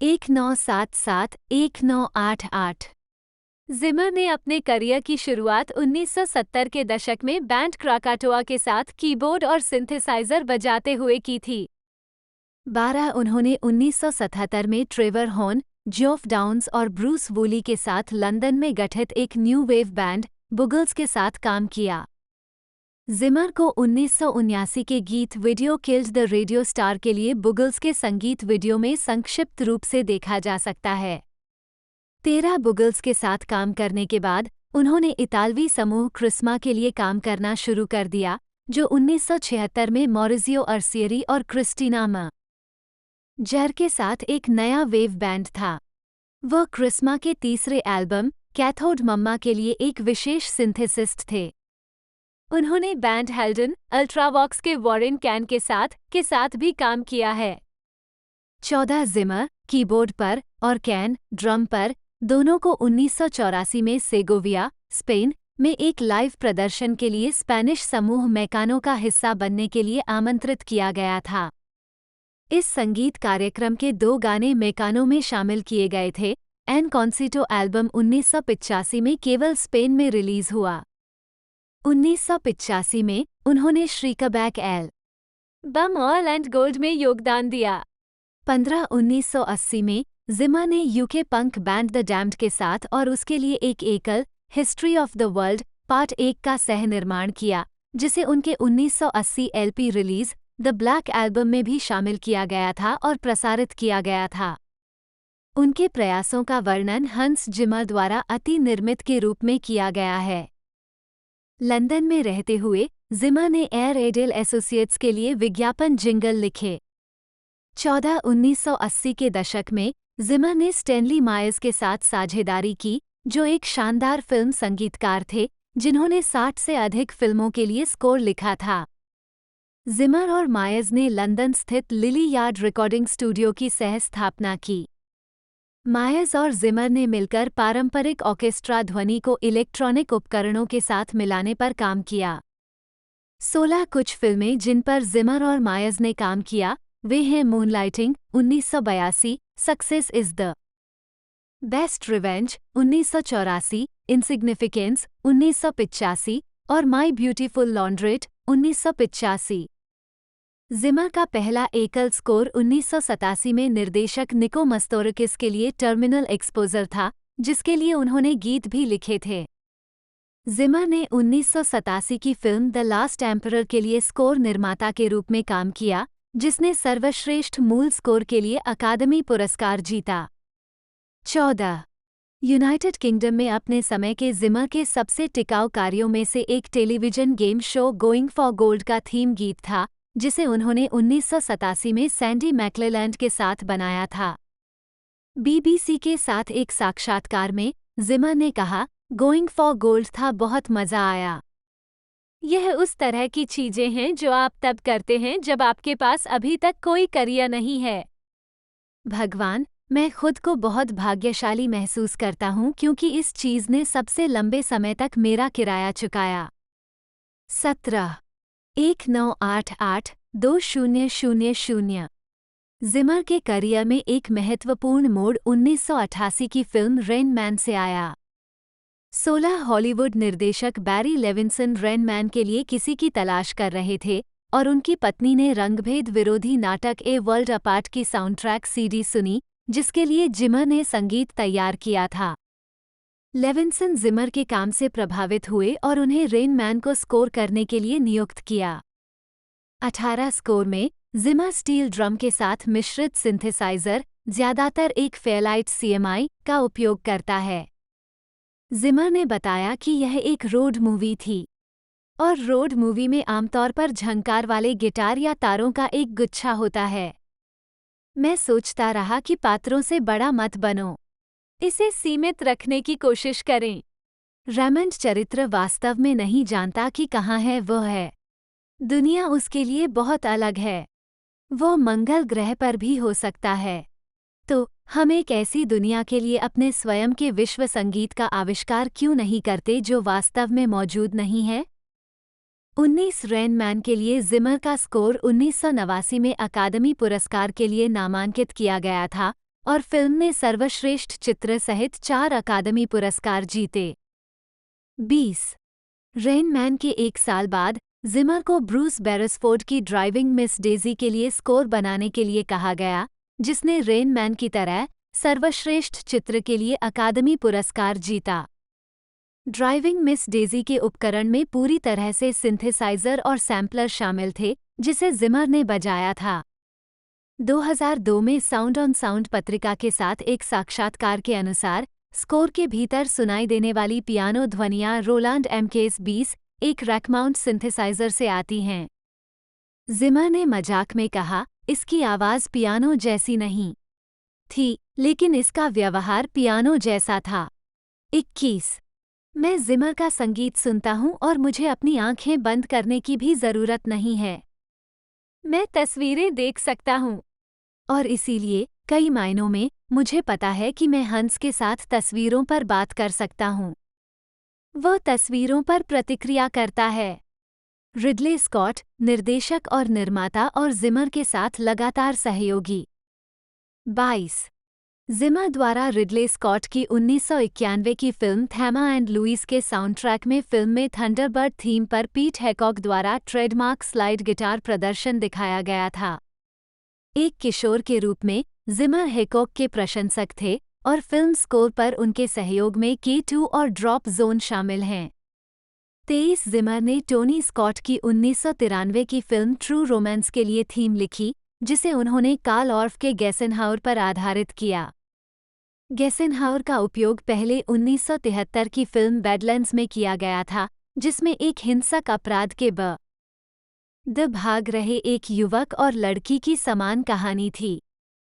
Speaker 2: 1977-1988 जिमर ने अपने करियर की शुरुआत 1970 के दशक में बैंड क्राकाटोआ के साथ कीबोर्ड और सिंथेसाइजर बजाते हुए की थी। 12 उन्होंने 1977 में ट्रेवर हॉर्न, जॉफ डाउन्स और ब्रूस वूली के साथ लंदन में गठित एक न्यू वेव बैंड बुगल्स के साथ काम किया। जिमर को 1979 के गीत video killed the radio star के लिए बुगल्स के संगीत वीडियो में संक्षिप्त रूप से देखा जा सकता है। 13 बुगल्स के साथ काम करने के बाद उन्होंने इतालवी समूह क्रिस्मा के लिए काम करना शुरू कर दिया, जो 1976 में मॉरिजियो अर्सियरी और क्रिस्टीना म जर के साथ एक नया वेव बैंड था। वह क्रिस्मा के तीसरे एल्बम कैथोड मम्मा के लिए एक विशेष सिंथेसिस्ट थे। उन्होंने बैंड हेल्डन अल्ट्रावॉक्स के वॉरेन कैन के साथ भी काम किया है। 14 जिमर कीबोर्ड पर और कैन ड्रम पर दोनों को 1984 में सेगोविया, स्पेन में एक लाइव प्रदर्शन के लिए स्पेनिश समूह मैकानो का हिस्सा बनने के लिए आमंत्रित किया गया था। इस संगीत कार्यक्रम के 2 गाने मैकानो में शामिल किए गए थे। एन कॉन्सिटो एल्बम 1985 में केवल स्पेन में रिलीज हुआ। 1985 में उन्होंने Shriekback album oil and gold में योगदान दिया। 15 1980 में जिमर ने UK punk band the Damned के साथ और उसके लिए एक एकल history of the world part 1 का सह निर्माण किया, जिसे उनके 1980 LP release the black album में भी शामिल किया गया था और प्रसारित किया गया था। उनके प्रयासों का वर्णन हंस जिमर द्वारा अति निर्मित के रूप में किया गया है। लंदन में रहते हुए जिमर ने एयर एडेल एसोसिएट्स के लिए विज्ञापन जिंगल लिखे। 14 1980 के दशक में जिमर ने स्टैनली मायर्स के साथ साझेदारी की, जो एक शानदार फिल्म संगीतकार थे जिन्होंने 60 से अधिक फिल्मों के लिए स्कोर लिखा था। जिमर और मायर्स ने लंदन स्थित लिली यार्ड रिकॉर्डिंग स्टूडियो की सह स्थापना की। मायर्स और जिमर ने मिलकर पारंपरिक ऑर्केस्ट्रा ध्वनि को इलेक्ट्रॉनिक उपकरणों के साथ मिलाने पर काम किया। 16 कुछ फिल्में जिन पर जिमर और मायर्स ने काम किया वे हैं moonlighting 1982, success is the best revenge 1984, insignificance 1985 और माई ब्यूटीफुल लॉन्ड्रेट 1985। जिमर का पहला एकल स्कोर 1987 में निर्देशक निको मस्तोरकिस के लिए टर्मिनल एक्सपोजर था, जिसके लिए उन्होंने गीत भी लिखे थे। जिमर ने 1987 की फिल्म द लास्ट एम्परर के लिए स्कोर निर्माता के रूप में काम किया, जिसने सर्वश्रेष्ठ मूल स्कोर के लिए अकादमी पुरस्कार जीता। 14 यूनाइटेड किंगडम में अपने समय के जिमर के सबसे टिकाऊ कार्यों में से एक television game show going for gold का थीम गीत था, जिसे उन्होंने 1987 में सैंडी मैक्लेलैंड के साथ बनाया था। बीबीसी के साथ एक साक्षात्कार में जिमर ने कहा, गोइंग फॉर गोल्ड था, बहुत मजा आया। यह उस तरह की चीजें हैं जो आप तब करते हैं जब आपके पास अभी तक कोई करियर नहीं है। भगवान, मैं खुद को बहुत भाग्यशाली महसूस करता हूँ क्योंकि इस चीज ने सबसे लंबे समय तक मेरा किराया चुकाया। 17 1988 2000। जिमर के करियर में एक महत्वपूर्ण मोड़ 1988 की फिल्म रेन मैन से आया। 16 हॉलीवुड निर्देशक बैरी लेविंसन रेन मैन के लिए किसी की तलाश कर रहे थे और उनकी पत्नी ने रंगभेद विरोधी नाटक ए वर्ल्ड अपार्ट की साउंडट्रैक सीडी सुनी, जिसके लिए जिमर ने संगीत तैयार किया था। लेविंसन जिमर के काम से प्रभावित हुए और उन्हें रेन मैन को स्कोर करने के लिए नियुक्त किया। 18 स्कोर में जिमर स्टील ड्रम के साथ मिश्रित सिंथेसाइजर, ज्यादातर एक फेयरलाइट CMI, का उपयोग करता है। जिमर ने बताया कि यह एक रोड मूवी थी और रोड मूवी में आमतौर पर झंकार वाले गिटार या तारों का एक गुच्छा होता है। मैं सोचता रहा कि पात्रों से बड़ा मत बनो, इसे सीमित रखने की कोशिश करें। रेमंड चरित्र वास्तव में नहीं जानता कि कहाँ है वह है। दुनिया उसके लिए बहुत अलग है। वो मंगल ग्रह पर भी हो सकता है। तो हम एक ऐसी दुनिया के लिए अपने स्वयं के विश्व संगीत का आविष्कार क्यों नहीं करते जो वास्तव में मौजूद नहीं है? 19 रेन मैन के लिए जिमर का स्कोर 1989 में अकादमी पुरस्कार के लिए नामांकित किया गया था और फिल्म ने सर्वश्रेष्ठ चित्र सहित 4 अकादमी पुरस्कार जीते। 20 रेन मैन के एक साल बाद जिमर को ब्रूस बेरेसफोर्ड की ड्राइविंग मिस डेजी के लिए स्कोर बनाने के लिए कहा गया, जिसने रेन मैन की तरह सर्वश्रेष्ठ चित्र के लिए अकादमी पुरस्कार जीता। ड्राइविंग मिस डेजी के उपकरण में पूरी तरह से सिंथेसाइजर और सैम्पलर शामिल थे, जिसे जिमर ने बजाया था। 2002 में साउंड ऑन साउंड पत्रिका के साथ एक साक्षात्कार के अनुसार स्कोर के भीतर सुनाई देने वाली पियानो ध्वनियाँ रोलांड MKS-20 एक रैकमाउंट सिंथेसाइजर से आती हैं। जिमर ने मजाक में कहा, इसकी आवाज़ पियानो जैसी नहीं थी, लेकिन इसका व्यवहार पियानो जैसा था। 21 मैं जिमर का संगीत सुनता हूँ और मुझे अपनी आंखें बंद करने की भी ज़रूरत नहीं है। मैं तस्वीरें देख सकता हूँ और इसीलिए कई मायनों में मुझे पता है कि मैं हंस के साथ तस्वीरों पर बात कर सकता हूँ। वह तस्वीरों पर प्रतिक्रिया करता है। रिडले स्कॉट, निर्देशक और निर्माता और जिमर के साथ लगातार सहयोगी। 22 जिमर द्वारा रिडले स्कॉट की 1991 की फिल्म थैमा एंड लुइस के साउंडट्रैक में फिल्म में थंडरबर्ड थीम पर पीट हैकॉक द्वारा ट्रेडमार्क स्लाइड गिटार प्रदर्शन दिखाया गया था। एक किशोर के रूप में जिमर हैकॉक के प्रशंसक थे और फिल्म स्कोर पर उनके सहयोग में K2 और ड्रॉप जोन शामिल हैं। 23 जिमर ने टोनी स्कॉट की 1993 की फिल्म ट्रू रोमांस के लिए थीम लिखी, जिसे उन्होंने कार्ल ऑर्फ के गेसेनहाउर पर आधारित किया। गेसेनहाउर का उपयोग पहले 1973 की फिल्म बैडलैंड्स में किया गया था, जिसमें एक हिंसक अपराध के द भाग रहे एक युवक और लड़की की समान कहानी थी।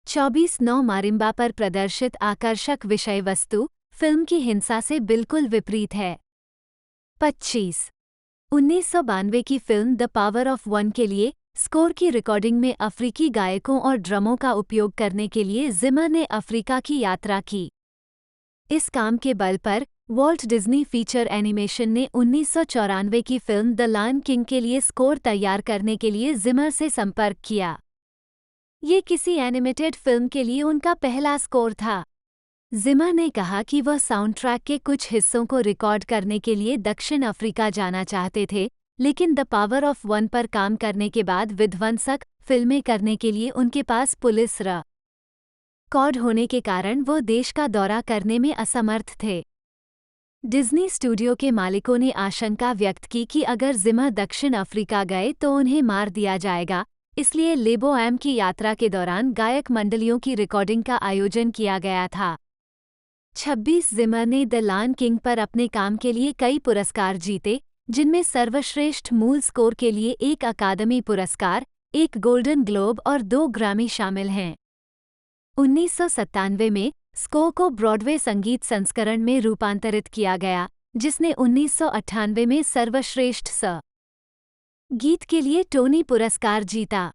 Speaker 2: 24/9 मारिम्बा पर प्रदर्शित आकर्षक विषय वस्तु फिल्म की हिंसा से बिल्कुल विपरीत है। 25 1992 की film the power of one के लिए स्कोर की रिकॉर्डिंग में अफ्रीकी गायकों और ड्रमों का उपयोग करने के लिए जिमर ने अफ्रीका की यात्रा की। इस काम के बल पर वॉल्ट डिज्नी फीचर एनिमेशन ने 1994 की फिल्म द लायन किंग के लिए स्कोर तैयार करने के लिए जिमर से संपर्क किया। ये किसी एनिमेटेड फिल्म के लिए उनका पहला स्कोर था। जिमर ने कहा कि वह साउंडट्रैक के कुछ हिस्सों को रिकॉर्ड करने के लिए दक्षिण अफ्रीका जाना चाहते थे, लेकिन द पावर ऑफ वन पर काम करने के बाद विध्वंसक फिल्में करने के लिए उनके पास पुलिस रिकॉर्ड होने के कारण वो देश का दौरा करने में असमर्थ थे। डिज्नी स्टूडियो के मालिकों ने आशंका व्यक्त की कि अगर जिमर दक्षिण अफ्रीका गए तो उन्हें मार दिया जाएगा, इसलिए लेबो एम की यात्रा के दौरान गायक मंडलियों की रिकॉर्डिंग का आयोजन किया गया था। 26 जिमर ने द लायन किंग पर अपने काम के लिए कई पुरस्कार जीते, जिनमें सर्वश्रेष्ठ मूल स्कोर के लिए एक अकादमी पुरस्कार, एक गोल्डन ग्लोब और 2 ग्रामी शामिल हैं। 1997 में स्कोर को ब्रॉडवे संगीत संस्करण में रूपांतरित किया गया, जिसने 1998 में सर्वश्रेष्ठ गीत के लिए टोनी पुरस्कार जीता।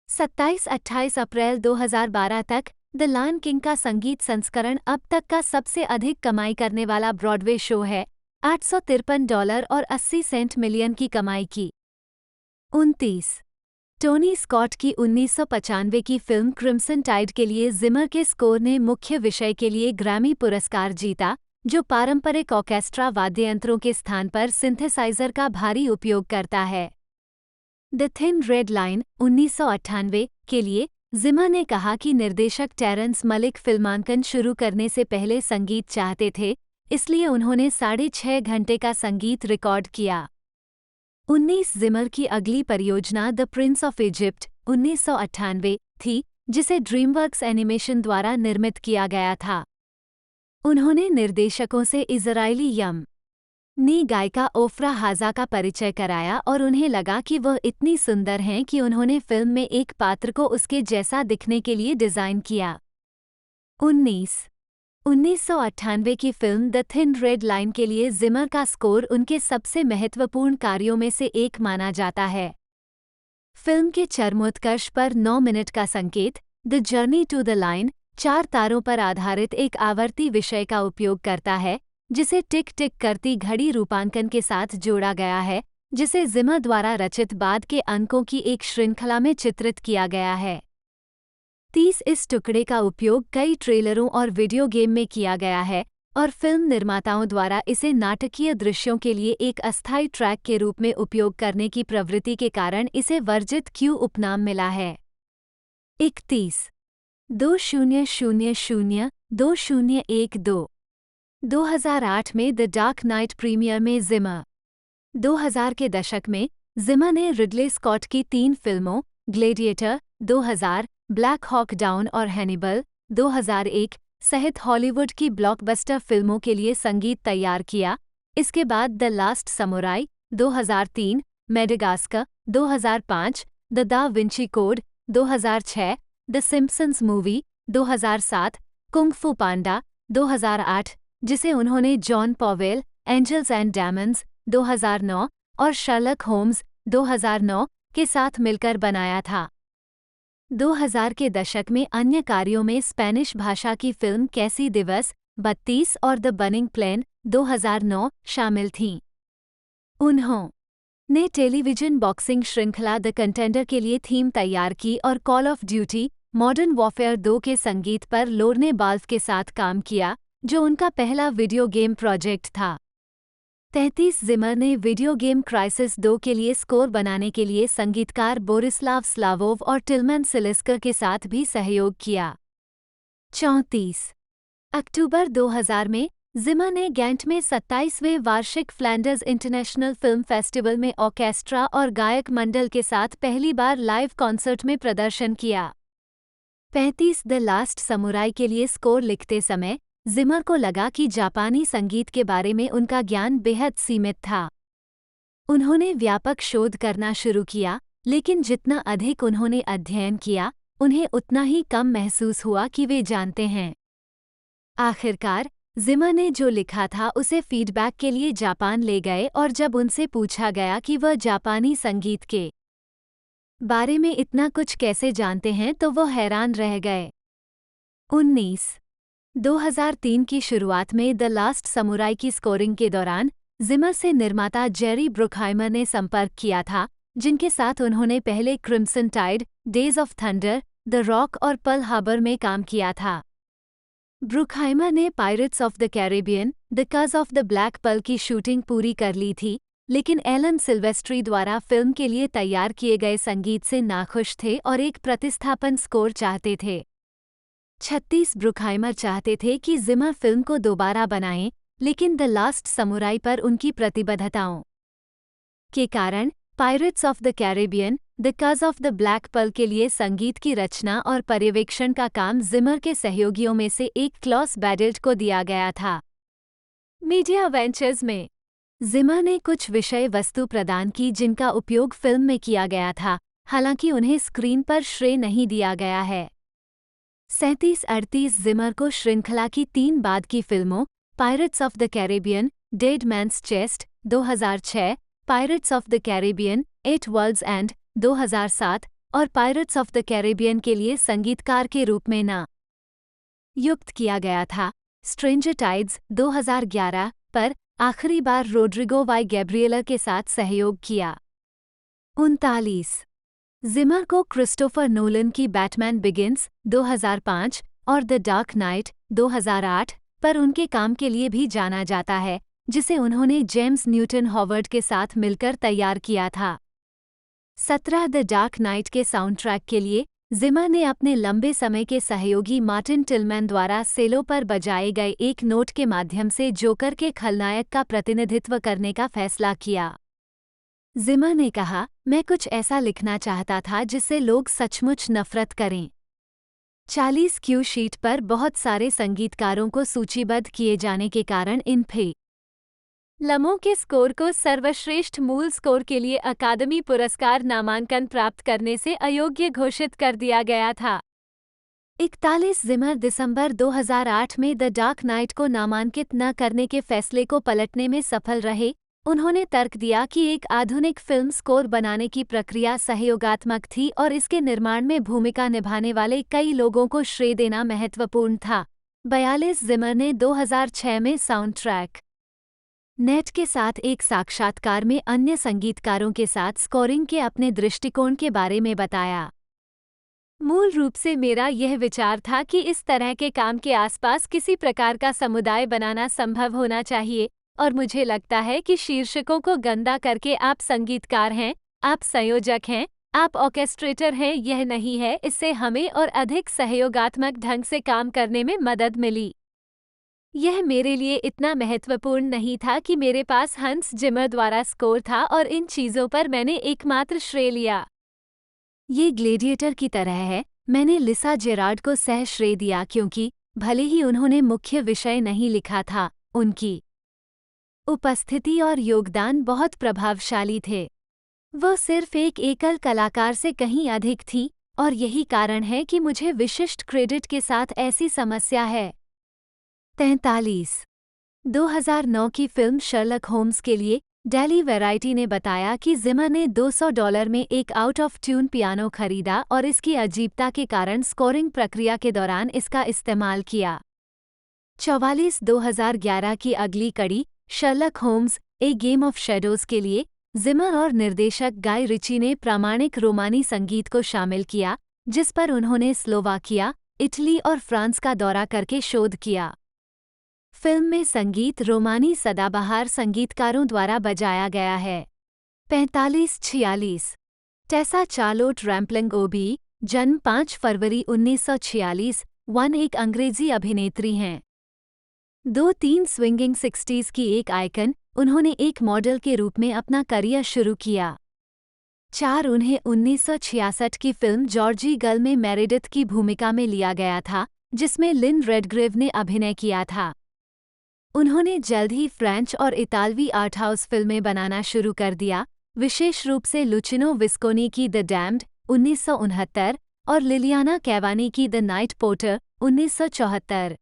Speaker 2: 27-28 अप्रैल 2012 तक द लायन किंग का संगीत संस्करण अब तक का सबसे अधिक कमाई करने वाला ब्रॉडवे शो है, $853 और 80 सेंट मिलियन की कमाई की। 29 टोनी स्कॉट की 1995 की फिल्म क्रिम्सन टाइड के लिए जिमर के स्कोर ने मुख्य विषय के लिए ग्रैमी पुरस्कार जीता, जो पारंपरिक ऑर्केस्ट्रा वाद्ययंत्रों के स्थान पर सिंथेसाइजर का भारी उपयोग करता है। द थिन रेड लाइन 1998 के लिए जिमर ने कहा कि निर्देशक टेरेंस मलिक फिल्मांकन शुरू करने से पहले संगीत चाहते थे, इसलिए उन्होंने 6.5 घंटे का संगीत रिकॉर्ड किया। 19 जिमर की अगली परियोजना द प्रिंस ऑफ इजिप्ट 1998 थी, जिसे ड्रीमवर्क्स एनिमेशन द्वारा निर्मित किया गया था। उन्होंने निर्देशकों से इजरायली यम नी गायिका ओफ्रा हाजा का परिचय कराया और उन्हें लगा कि वह इतनी सुंदर हैं कि उन्होंने फिल्म में एक पात्र को उसके जैसा दिखने के लिए डिज़ाइन किया। 1998 की film the thin red line के लिए जिमर का स्कोर उनके सबसे महत्वपूर्ण कार्यों में से एक माना जाता है। फिल्म के चरमोत्कर्ष पर 9 मिनट का संकेत The Journey to the Line 4 तारों पर आधारित एक आवर्ती विषय का उपयोग करता है, जिसे टिक टिक करती घड़ी रूपांकन के साथ जोड़ा गया है, जिसे जिमर द्वारा रचित बाद के अंकों की एक श्रृंखला में चित्रित किया गया है। 30 इस टुकड़े का उपयोग कई ट्रेलरों और वीडियो गेम में किया गया है और फिल्म निर्माताओं द्वारा इसे नाटकीय दृश्यों के लिए एक अस्थायी ट्रैक के रूप में उपयोग करने की प्रवृत्ति के कारण इसे वर्जित क्यू उपनाम मिला है। 31-2000-2012 2008 में द डार्क नाइट प्रीमियर में जिमर। 2000 के दशक में जिमर ने रिडले स्कॉट की 3 फिल्मों ग्लेडिएटर 2000, ब्लैक हॉक डाउन और हैनिबल 2001 सहित हॉलीवुड की ब्लॉकबस्टर फिल्मों के लिए संगीत तैयार किया। इसके बाद The last Samurai 2003, Madagascar 2005, The Da Vinci Code 2006, The Simpsons Movie 2007, Kung Fu Panda 2008, जिसे उन्होंने John Powell, Angels and Demons 2009 और शर्लक होम्स 2009 के साथ मिलकर बनाया था। 2000 के दशक में अन्य कार्यों में स्पेनिश भाषा की फिल्म कैसी दिवस 32 और द बर्निंग प्लेन 2009 शामिल थीं। उन्होंने टेलीविजन बॉक्सिंग श्रृंखला द कंटेंडर के लिए थीम तैयार की और call of duty modern warfare 2 के संगीत पर लोरने बाल्फ के साथ काम किया, जो उनका पहला वीडियो गेम प्रोजेक्ट था। 33 जिमर ने वीडियो गेम क्राइसिस 2 के लिए स्कोर बनाने के लिए संगीतकार बोरिस्लाव स्लावोव और टिल्मन सिलिस्कर के साथ भी सहयोग किया। 34 अक्टूबर 2000 में जिमर ने गेंट में 27वें वार्षिक फ्लैंडर्स इंटरनेशनल फिल्म फेस्टिवल में ऑर्केस्ट्रा और गायक मंडल के साथ पहली बार लाइव कॉन्सर्ट में प्रदर्शन किया। 35 द लास्ट समुराई के लिए स्कोर लिखते समय जिमर को लगा कि जापानी संगीत के बारे में उनका ज्ञान बेहद सीमित था। उन्होंने व्यापक शोध करना शुरू किया, लेकिन जितना अधिक उन्होंने अध्ययन किया, उन्हें उतना ही कम महसूस हुआ कि वे जानते हैं। आखिरकार जिमर ने जो लिखा था उसे फीडबैक के लिए जापान ले गए और जब उनसे पूछा गया कि वह जापानी संगीत के बारे में इतना कुछ कैसे जानते हैं तो वह हैरान रह गए। 2003 की शुरुआत में द लास्ट समुराई की स्कोरिंग के दौरान जिमर से निर्माता जेरी ब्रुकहाइमर ने संपर्क किया था, जिनके साथ उन्होंने पहले Crimson Tide, Days of Thunder, The Rock और पर्ल हार्बर में काम किया था। ब्रुकहाइमर ने Pirates of the Caribbean, The Curse of the Black Pearl की शूटिंग पूरी कर ली थी, लेकिन एलन सिल्वेस्ट्री द्वारा फिल्म के लिए तैयार किए गए संगीत से नाखुश थे और एक प्रतिस्थापन स्कोर चाहते थे। 36 ब्रुकहाइमर चाहते थे कि जिमर फिल्म को दोबारा बनाएं, लेकिन द लास्ट समुराई पर उनकी प्रतिबद्धताओं के कारण Pirates of the Caribbean, The Curse of the Black Pearl के लिए संगीत की रचना और पर्यवेक्षण का काम जिमर के सहयोगियों में से एक क्लॉस बैडेल्ट को दिया गया था। मीडिया वेंचर्स में जिमर ने कुछ विषय वस्तु प्रदान की जिनका उपयोग फिल्म में किया गया था, हालांकि उन्हें स्क्रीन पर श्रेय नहीं दिया गया है। 37-38 जिमर को श्रृंखला की 3 बाद की फिल्मों Pirates of the Caribbean, Dead Man's Chest 2006, Pirates of the Caribbean, 8 World's End 2007 और पायरेट्स ऑफ द कैरेबियन के लिए संगीतकार के रूप में नियुक्त किया गया था। स्ट्रेंजर टाइड्स 2011 पर आखिरी बार रोड्रिगो वाई गैब्रिएला के साथ सहयोग किया। 39 जिमर को क्रिस्टोफर नोलन की बैटमैन बिगिंस 2005 और द डार्क नाइट 2008 पर उनके काम के लिए भी जाना जाता है, जिसे उन्होंने जेम्स न्यूटन हॉवर्ड के साथ मिलकर तैयार किया था। 17 द डार्क नाइट के साउंडट्रैक के लिए जिमर ने अपने लंबे समय के सहयोगी मार्टिन टिलमैन द्वारा सेलो पर बजाए गए एक नोट के माध्यम से जोकर के खलनायक का प्रतिनिधित्व करने का फैसला किया। जिमर ने कहा, मैं कुछ ऐसा लिखना चाहता था जिससे लोग सचमुच नफरत करें। 40 क्यू शीट पर बहुत सारे संगीतकारों को सूचीबद्ध किए जाने के कारण इन फिल्मों के स्कोर को सर्वश्रेष्ठ मूल स्कोर के लिए अकादमी पुरस्कार नामांकन प्राप्त करने से अयोग्य घोषित कर दिया गया था। 41 जिमर दिसंबर 2008 में द डार्क नाइट को नामांकित न करने के फैसले को पलटने में सफल रहे। उन्होंने तर्क दिया कि एक आधुनिक फिल्म स्कोर बनाने की प्रक्रिया सहयोगात्मक थी और इसके निर्माण में भूमिका निभाने वाले कई लोगों को श्रेय देना महत्वपूर्ण था। 42 जिमर ने 2006 में साउंड ट्रैक नेट के साथ एक साक्षात्कार में अन्य संगीतकारों के साथ स्कोरिंग के अपने दृष्टिकोण के बारे में बताया। मूल रूप से मेरा यह विचार था कि इस तरह के काम के आसपास किसी प्रकार का समुदाय बनाना संभव होना चाहिए, और मुझे लगता है कि शीर्षकों को गंदा करके आप संगीतकार हैं, आप संयोजक हैं, आप ऑर्केस्ट्रेटर हैं, यह नहीं है। इससे हमें और अधिक सहयोगात्मक ढंग से काम करने में मदद मिली। यह मेरे लिए इतना महत्वपूर्ण नहीं था कि मेरे पास हंस जिमर द्वारा स्कोर था और इन चीज़ों पर मैंने एकमात्र श्रेय लिया। ये ग्लेडिएटर की तरह है। मैंने लिसा जेरार्ड को सह श्रेय दिया क्योंकि भले ही उन्होंने मुख्य विषय नहीं लिखा था, उनकी उपस्थिति और योगदान बहुत प्रभावशाली थे। वह सिर्फ एक एकल कलाकार से कहीं अधिक थी, और यही कारण है कि मुझे विशिष्ट क्रेडिट के साथ ऐसी समस्या है। 43 2009 की फिल्म शर्लक होम्स के लिए डेली वैरायटी ने बताया कि जिमर ने $200 में एक आउट ऑफ ट्यून पियानो खरीदा और इसकी अजीबता के कारण स्कोरिंग प्रक्रिया के दौरान इसका इस्तेमाल किया। 44 2011 की अगली कड़ी Sherlock Holmes A Game of Shadows के लिए जिमर और निर्देशक गाय रिची ने प्रामाणिक रोमानी संगीत को शामिल किया, जिस पर उन्होंने स्लोवाकिया, इटली और फ्रांस का दौरा करके शोध किया। फिल्म में संगीत रोमानी सदाबहार संगीतकारों द्वारा बजाया गया है। 45-46 टेसा चार्लोट रैम्पलिंग ओबी, जन्म 5 फरवरी 1946, एक अंग्रेजी अभिनेत्री हैं। 2-3 स्विंगिंग 60s की एक आइकन, उन्होंने एक मॉडल के रूप में अपना करियर शुरू किया। 4 उन्हें 1966 की फिल्म जॉर्जी गर्ल में मेरेडिथ की भूमिका में लिया गया था, जिसमें लिन रेडग्रेव ने अभिनय किया था। उन्होंने जल्द ही फ्रेंच और इतालवी आर्टहाउस फिल्में बनाना शुरू कर दिया, विशेष रूप से लुचिनो विस्कोनी की द डैम्ड 1969 और लिलियाना कैवानी की द नाइट पोर्टर 1974।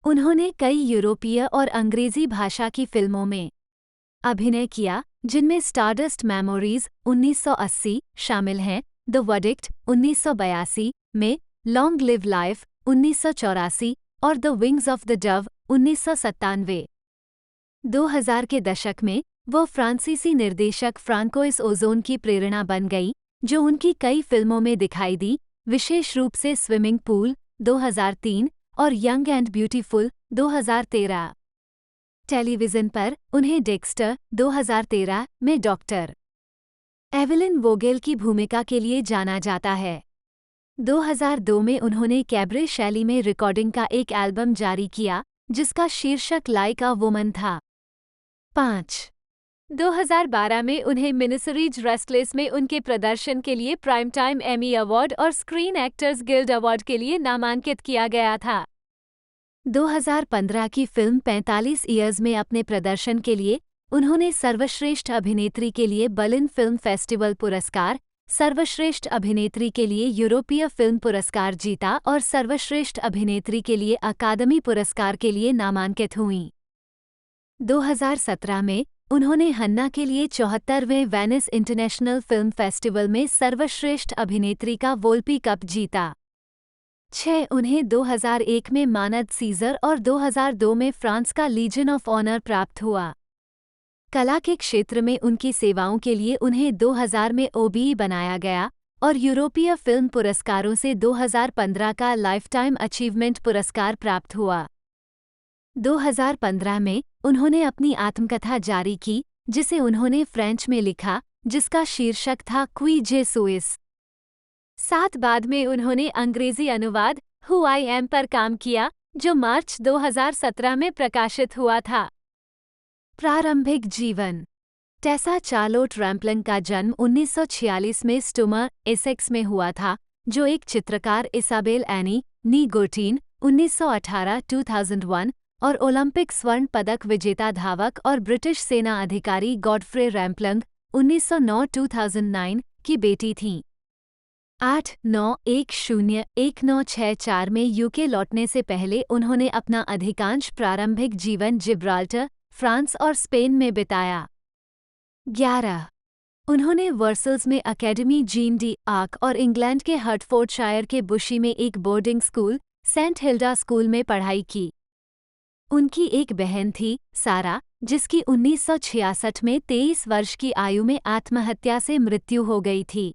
Speaker 2: उन्होंने कई यूरोपीय और अंग्रेजी भाषा की फिल्मों में अभिनय किया, जिनमें स्टारडस्ट मेमोरीज 1980 शामिल हैं, द वर्डिक्ट 1982 में, लॉन्ग लिव लाइफ 1984 और the wings of the Dove 1997। 2000 के दशक में वो फ्रांसीसी निर्देशक फ्रांकोइस ओजोन की प्रेरणा बन गई, जो उनकी कई फिल्मों में दिखाई दी, विशेष रूप से स्विमिंग पूल 2003 और यंग एंड ब्यूटीफुल 2013। टेलीविज़न पर उन्हें डेक्स्टर 2013 में डॉक्टर एवेलिन वोगेल की भूमिका के लिए जाना जाता है। 2002 में उन्होंने कैबरे शैली में रिकॉर्डिंग का एक एल्बम जारी किया, जिसका शीर्षक लाइक अ वुमन था। 5 2012 में उन्हें मिनिसरीज रेस्टलेस में उनके प्रदर्शन के लिए प्राइम टाइम एमी अवार्ड और स्क्रीन एक्टर्स गिल्ड अवार्ड के लिए नामांकित किया गया था। 2015 की फिल्म 45 ईयर्स में अपने प्रदर्शन के लिए उन्होंने सर्वश्रेष्ठ अभिनेत्री के लिए बर्लिन फिल्म फेस्टिवल पुरस्कार, सर्वश्रेष्ठ अभिनेत्री के लिए यूरोपीय फिल्म पुरस्कार जीता और सर्वश्रेष्ठ अभिनेत्री के लिए अकादमी पुरस्कार के लिए नामांकित हुईं। 2017 में उन्होंने हन्ना के लिए 74वें वेनिस इंटरनेशनल फिल्म फेस्टिवल में सर्वश्रेष्ठ अभिनेत्री का वोल्पी कप जीता। 6. उन्हें 2001 में मानद सीजर और 2002 में फ्रांस का लीजन ऑफ ऑनर प्राप्त हुआ। कला के क्षेत्र में उनकी सेवाओं के लिए उन्हें 2000 में OBE बनाया गया और यूरोपीय फिल्म पुरस्कारों से 2015 का लाइफटाइम अचीवमेंट पुरस्कार प्राप्त हुआ। 2015 में उन्होंने अपनी आत्मकथा जारी की, जिसे उन्होंने फ्रेंच में लिखा, जिसका शीर्षक था क्वी जे सुइस। 7. बाद में उन्होंने अंग्रेजी अनुवाद हु आई एम पर काम किया, जो मार्च 2017 में प्रकाशित हुआ था। प्रारंभिक जीवन। टेसा चार्लोट रैम्पलिंग का जन्म 1946 में स्टुमर, एसेक्स में हुआ था, जो एक चित्रकार इसाबेल एनी नी गोटीन 1918 2001 और ओलंपिक स्वर्ण पदक विजेता धावक और ब्रिटिश सेना अधिकारी गॉडफ्रे रैम्पलिंग 1909 2009 की बेटी थीं। 8-9-10-1964 में यूके लौटने से पहले उन्होंने अपना अधिकांश प्रारंभिक जीवन जिब्राल्टर, फ्रांस और स्पेन में बिताया। 11. उन्होंने वर्सल्स में अकेडमी जीन डी आर्क और इंग्लैंड के हर्टफोर्डशायर के बुशी में एक boarding school, Saint Hilda School में पढ़ाई की। उनकी एक बहन थी, सारा, जिसकी 1966 में 23 वर्ष की आयु में आत्महत्या से मृत्यु हो गई थी।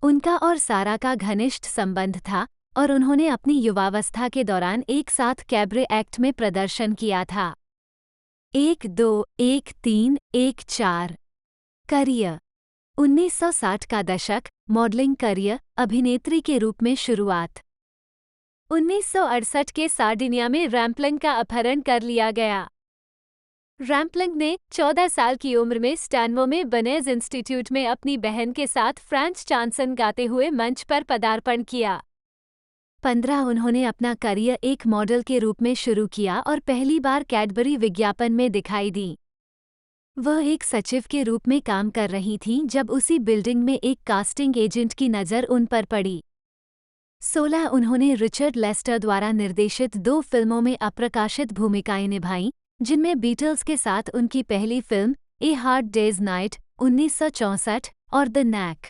Speaker 2: उनका और सारा का घनिष्ठ संबंध था और उन्होंने अपनी युवावस्था के दौरान एक साथ कैबरे एक्ट में प्रदर्शन किया था। 1-2-1-3-1-4 करियर। 1960 का दशक, मॉडलिंग करियर, अभिनेत्री के रूप में शुरुआत। 1968 के सार्डिनिया में रैम्पलिंग का अपहरण कर लिया गया। रैम्पलिंग ने 14 साल की उम्र में स्टैनमो में बनेज इंस्टीट्यूट में अपनी बहन के साथ फ्रेंच चांसन गाते हुए मंच पर पदार्पण किया। 15 उन्होंने अपना करियर एक मॉडल के रूप में शुरू किया और पहली बार कैडबरी विज्ञापन में दिखाई दी। वह एक सचिव के रूप में काम कर रही थीं जब उसी बिल्डिंग में एक कास्टिंग एजेंट की नज़र उन पर पड़ी। 16 उन्होंने रिचर्ड लेस्टर द्वारा निर्देशित 2 फिल्मों में अप्रकाशित भूमिकाएं निभाईं, जिनमें बीटल्स के साथ उनकी पहली film A Hard Day's Night 1964 और The Knack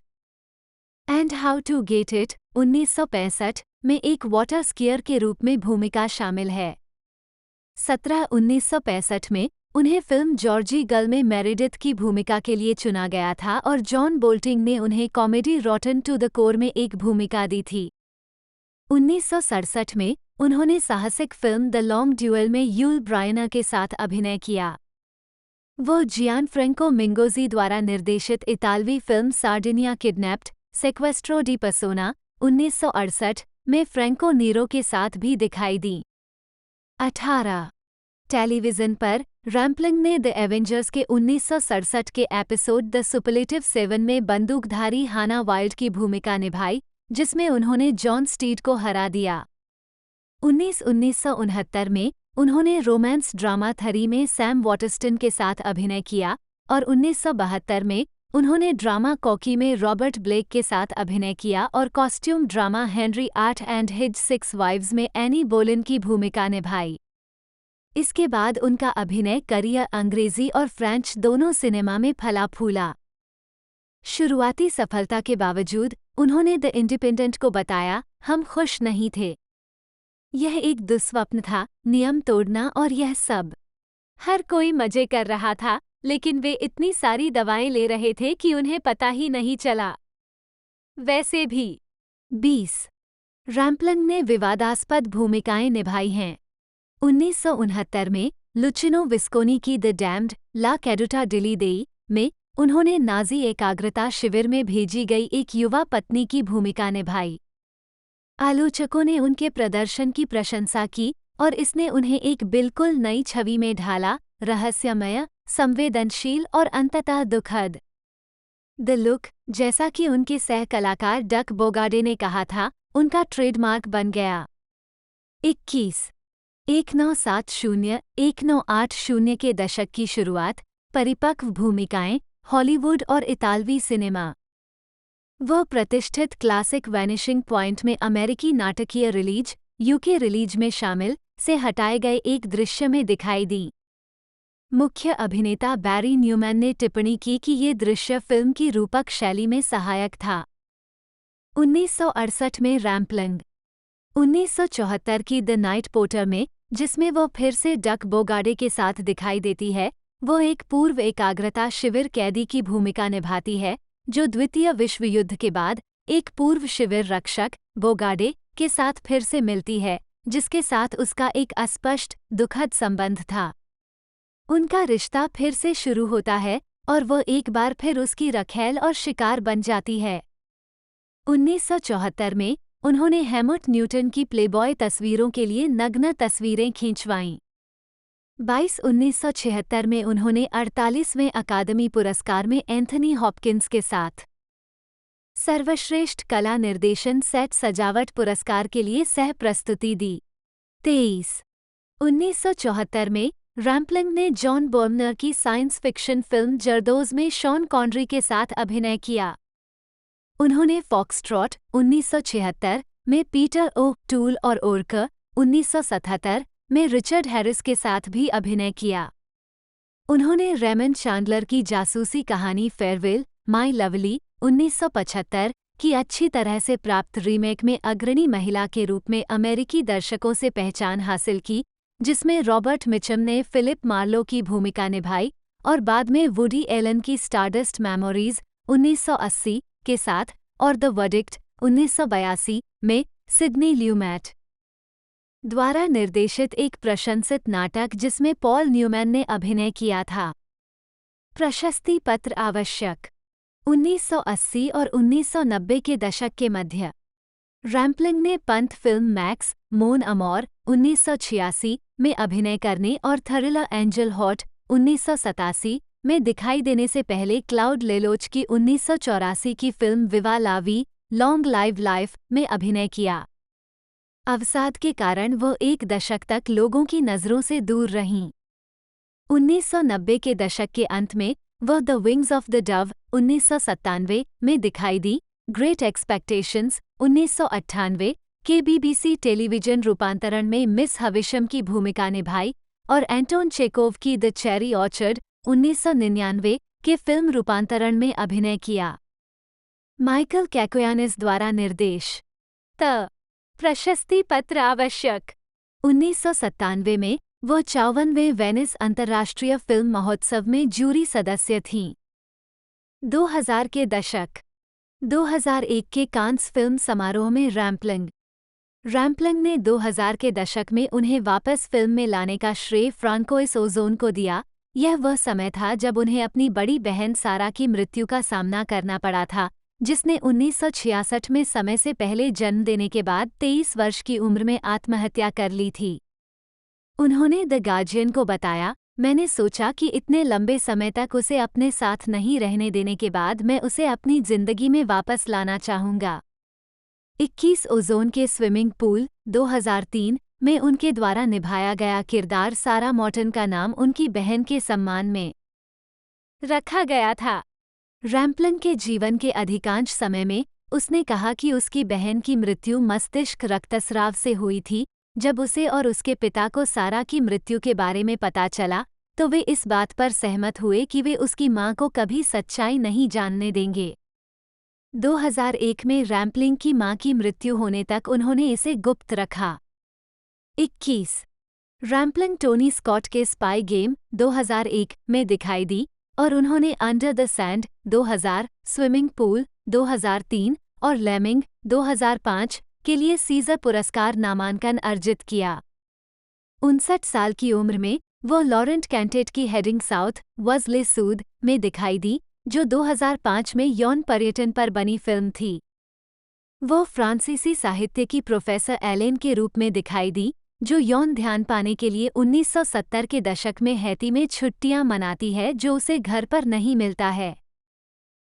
Speaker 2: and How to Get It 1965 में एक वाटर स्कीयर के रूप में भूमिका शामिल है। 17 1965 में उन्हें फिल्म जॉर्जी गर्ल में मेरिडिथ की भूमिका के लिए चुना गया था और जॉन बोल्टिंग ने उन्हें comedy Rotten to the Core में एक भूमिका दी थी। 1967 में उन्होंने साहसिक फिल्म द लॉन्ग ड्यूएल में यूल ब्रायनर के साथ अभिनय किया। वो जियान फ्रेंको मिंगोजी द्वारा निर्देशित इतालवी फिल्म सार्डिनिया किडनैप्ड, सेक्वेस्ट्रो डी पर्सोना 1968 में फ्रेंको नीरो के साथ भी दिखाई दी। 18 टेलीविज़न पर रैम्पलिंग ने द एवेंजर्स के 1967 के एपिसोड द सुपरलेटिव 7 में बंदूकधारी हाना वाइल्ड की भूमिका निभाई, जिसमें उन्होंने जॉन स्टीड को हरा दिया। 1969 में उन्होंने रोमांस ड्रामा थरी में सैम वाटरस्टन के साथ अभिनय किया और 1972 में उन्होंने ड्रामा कॉकी में रॉबर्ट ब्लेक के साथ अभिनय किया और costume drama Henry 8 and his 6 wives में एनी बोलिन की भूमिका निभाई। इसके बाद उनका अभिनय करियर अंग्रेजी और फ्रेंच दोनों सिनेमा में फला फूला। शुरुआती सफलता के बावजूद उन्होंने द इंडिपेंडेंट को बताया, हम खुश नहीं थे। यह एक दुस्वप्न था, नियम तोड़ना और यह सब। हर कोई मजे कर रहा था, लेकिन वे इतनी सारी दवाएं ले रहे थे कि उन्हें पता ही नहीं चला। वैसे भी 20 रैम्पलिंग ने विवादास्पद भूमिकाएं निभाई हैं। 1969 में लुचिनो विस्कोनी की द डैम्ड ला कैडुटा डिली देई में उन्होंने नाजी एकाग्रता शिविर में भेजी गई एक युवा पत्नी की भूमिका निभाई। आलोचकों ने उनके प्रदर्शन की प्रशंसा की और इसने उन्हें एक बिल्कुल नई छवि में ढाला, रहस्यमय, संवेदनशील और अंततः दुखद। द लुक, जैसा कि उनके सह कलाकार डक बोगाडे ने कहा था, उनका ट्रेडमार्क बन गया। 21 1970-1980 के दशक की शुरुआत, परिपक्व भूमिकाएं, हॉलीवुड और इतालवी सिनेमा। वह प्रतिष्ठित क्लासिक वैनिशिंग पॉइंट में अमेरिकी नाटकीय रिलीज, यूके रिलीज में शामिल से हटाए गए एक दृश्य में दिखाई दी। मुख्य अभिनेता बैरी न्यूमैन ने टिप्पणी की कि ये दृश्य फिल्म की रूपक शैली में सहायक था। 1968 में रैम्पलिंग। 1974 की द नाइट पोर्टर में, जिसमें वो फिर से डक बोगाडे के साथ दिखाई देती है, वो एक पूर्व एकाग्रता शिविर कैदी की भूमिका निभाती है, जो द्वितीय विश्व युद्ध के बाद एक पूर्व शिविर रक्षक, बोगाडे, के साथ फिर से मिलती है, जिसके साथ उसका एक अस्पष्ट, दुखद संबंध था। उनका रिश्ता फिर से शुरू होता है और वो एक बार फिर उसकी रखैल और शिकार बन जाती है। 1974 में उन्होंने हेमट न्यूटन की प्लेबॉय तस्वीरों के लिए नग्न तस्वीरें खींचवाईं। 1976 में उन्होंने 48वें अकादमी पुरस्कार में एंथनी हॉपकिंस के साथ सर्वश्रेष्ठ कला निर्देशन सेट सजावट पुरस्कार के लिए सह प्रस्तुति दी। 1974 में रैम्पलिंग ने जॉन बर्मनर की साइंस फिक्शन फिल्म जरदोज में शॉन कॉनरी के साथ अभिनय किया। उन्होंने फॉक्सट्रॉट 1976 में पीटर ओ टूल और ओर्कर 1977 में रिचर्ड हैरिस के साथ भी अभिनय किया। उन्होंने रेमंड चैंडलर की जासूसी कहानी फेयरवेल माई लवली 1975 की अच्छी तरह से प्राप्त रीमेक में अग्रणी महिला के रूप में अमेरिकी दर्शकों से पहचान हासिल की, जिसमें रॉबर्ट मिचम ने फिलिप मार्लो की भूमिका निभाई, और बाद में वुडी एलन की स्टारडस्ट मेमोरीज 1980 के साथ और द वर्डिक्ट 1982 में सिडनी ल्यूमैट द्वारा निर्देशित एक प्रशंसित नाटक जिसमें पॉल न्यूमैन ने अभिनय किया था। प्रशस्ति पत्र आवश्यक। 1980 और 1990 के दशक के मध्य रैम्पलिंग ने पंत फिल्म मैक्स मोन अमोर 1986 में अभिनय करने और थ्रिलर एंजल हॉट 1987 में दिखाई देने से पहले क्लाउड लेलोच की 1984 की फिल्म विवा लावी लॉन्ग लाइव लाइफ में अभिनय किया। अवसाद के कारण वो एक दशक तक लोगों की नज़रों से दूर रहीं। 1990 के दशक के अंत में वह the wings of the Dove 1997 में दिखाई दी, ग्रेट एक्सपेक्टेशंस 1998 के बीबीसी टेलीविजन रूपांतरण में मिस हविशम की भूमिका निभाई और एंटोन चेकोव की द चेरी ऑर्चर्ड 1999 के फिल्म रूपांतरण में अभिनय किया। माइकल कैकोयानिस द्वारा निर्देश। त प्रशस्ति पत्र आवश्यक। 1997 में वो 54वें वेनिस अंतर्राष्ट्रीय फिल्म महोत्सव में जूरी सदस्य थीं। 2000 के दशक। 2001 के कांस फिल्म समारोह में रैम्पलिंग ने 2000 के दशक में उन्हें वापस फिल्म में लाने का श्रेय फ्रांकोइस ओज़ोन को दिया। यह वह समय था जब उन्हें अपनी बड़ी बहन सारा की मृत्यु का सामना करना पड़ा था, जिसने 1966 में समय से पहले जन्म देने के बाद 23 वर्ष की उम्र में आत्महत्या कर ली थी। उन्होंने द गार्जियन को बताया, मैंने सोचा कि इतने लंबे समय तक उसे अपने साथ नहीं रहने देने के बाद मैं उसे अपनी जिंदगी में वापस लाना चाहूँगा। 21 ओज़ोन के स्विमिंग पूल 2003 में उनके द्वारा निभाया गया किरदार सारा मॉर्टन का नाम उनकी बहन के सम्मान में रखा गया था। रैम्पलिंग के जीवन के अधिकांश समय में उसने कहा कि उसकी बहन की मृत्यु मस्तिष्क रक्तस्राव से हुई थी। जब उसे और उसके पिता को सारा की मृत्यु के बारे में पता चला, तो वे इस बात पर सहमत हुए कि वे उसकी मां को कभी सच्चाई नहीं जानने देंगे। 2001 में रैम्पलिंग की मां की मृत्यु होने तक उन्होंने इसे गुप्त रखा। 21 रैम्पलिंग टोनी स्कॉट के स्पाई गेम 2001 में दिखाई दी और उन्होंने under the sand 2000, swimming pool 2003 और लेमिंग 2005 के लिए सीजर पुरस्कार नामांकन अर्जित किया। 59 साल की उम्र में वो लॉरेंट कैंटेट की हेडिंग साउथ वॉज ले सूद में दिखाई दी, जो 2005 में यौन पर्यटन पर बनी फिल्म थी। वो फ्रांसीसी साहित्य की प्रोफेसर एलेन के रूप में दिखाई दी, जो यौन ध्यान पाने के लिए 1970 के दशक में हैती में छुट्टियां मनाती है, जो उसे घर पर नहीं मिलता है।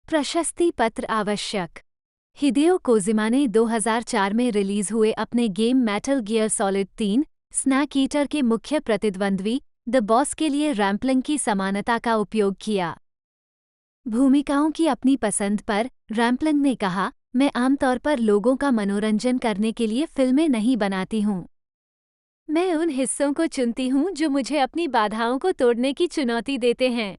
Speaker 2: प्रशस्ति पत्र आवश्यक। हिदेओ कोजिमा ने 2004 में रिलीज हुए अपने game Metal Gear Solid 3 Snake Eater के मुख्य प्रतिद्वंद्वी द बॉस के लिए रैम्पलिंग की समानता का उपयोग किया। भूमिकाओं की अपनी पसंद पर रैम्पलिंग ने कहा, मैं आमतौर पर लोगों का मनोरंजन करने के लिए फिल्में नहीं बनाती हूँ। मैं उन हिस्सों को चुनती हूँ जो मुझे अपनी बाधाओं को तोड़ने की चुनौती देते हैं।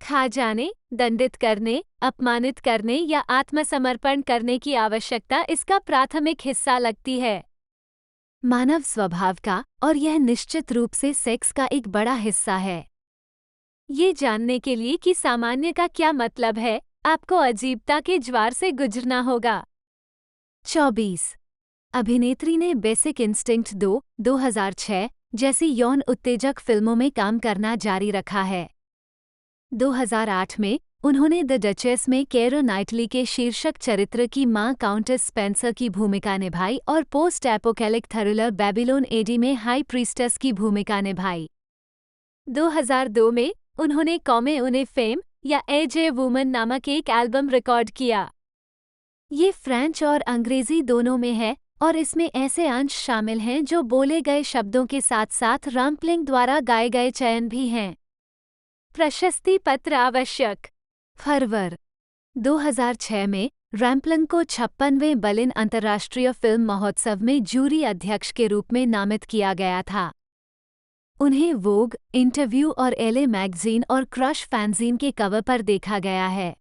Speaker 2: खा जाने, दंडित करने, अपमानित करने या आत्मसमर्पण करने की आवश्यकता इसका प्राथमिक हिस्सा लगती है। मानव स्वभाव का, और यह निश्चित रूप से सेक्स का एक बड़ा हिस्सा है। ये जानने के लिए कि सामान्य का क्या मतलब है, आपको अजीबता के ज्वार से गुजरना होगा। 24 अभिनेत्री ने बेसिक इंस्टिंक्ट 2, 2006 जैसी यौन उत्तेजक फिल्मों में काम करना जारी रखा है। 2008 में उन्होंने द डचेस में केरा नाइटली के शीर्षक चरित्र की मां काउंटेस स्पेंसर की भूमिका निभाई और पोस्ट एपोकैलिक थ्रिलर बेबीलोन एडी में हाई प्रीस्टेस की भूमिका निभाई। 2002 में उन्होंने कॉमे उने फेम या ए वुमन नामक एक एल्बम रिकॉर्ड किया। ये फ्रेंच और अंग्रेजी दोनों में है और इसमें ऐसे अंश शामिल हैं जो बोले गए शब्दों के साथ साथ रैम्पलिंग द्वारा गाए गए चयन भी हैं। प्रशस्ति पत्र आवश्यक। फरवर 2006 में रैम्पलिंग को 56वें बर्लिन अंतर्राष्ट्रीय फिल्म महोत्सव में जूरी अध्यक्ष के रूप में नामित किया गया था। उन्हें वोग, इंटरव्यू और एले मैगजीन और क्रश फैंजीन के कवर पर देखा गया है।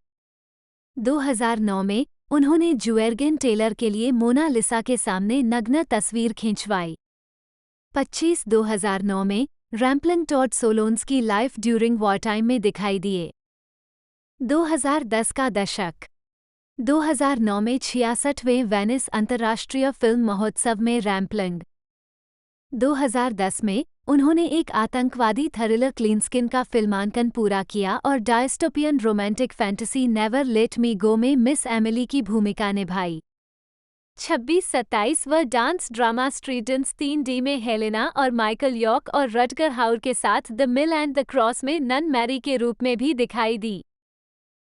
Speaker 2: 2009 में उन्होंने जुएर्गेन टेलर के लिए मोनालिसा के सामने नग्न तस्वीर खिंचवाई। 25 2009 में रैम्पलिंग टॉड सोलोन्स्की लाइफ ड्यूरिंग वॉर टाइम में दिखाई दिए। 2010 का दशक। 2009 में 66वें वेनिस अंतर्राष्ट्रीय फिल्म महोत्सव में रैम्पलिंग। 2010 में उन्होंने एक आतंकवादी थ्रिलर क्लीनस्किन का फिल्मांकन पूरा किया और dystopian romantic fantasy never let me go में मिस एमिली की भूमिका निभाई। 26-27 वह डांस ड्रामा स्ट्रीडेंस 3D में हेलेना और माइकल यॉर्क और रटगर हाउर के साथ the mill and the cross में नन मैरी के रूप में भी दिखाई दी।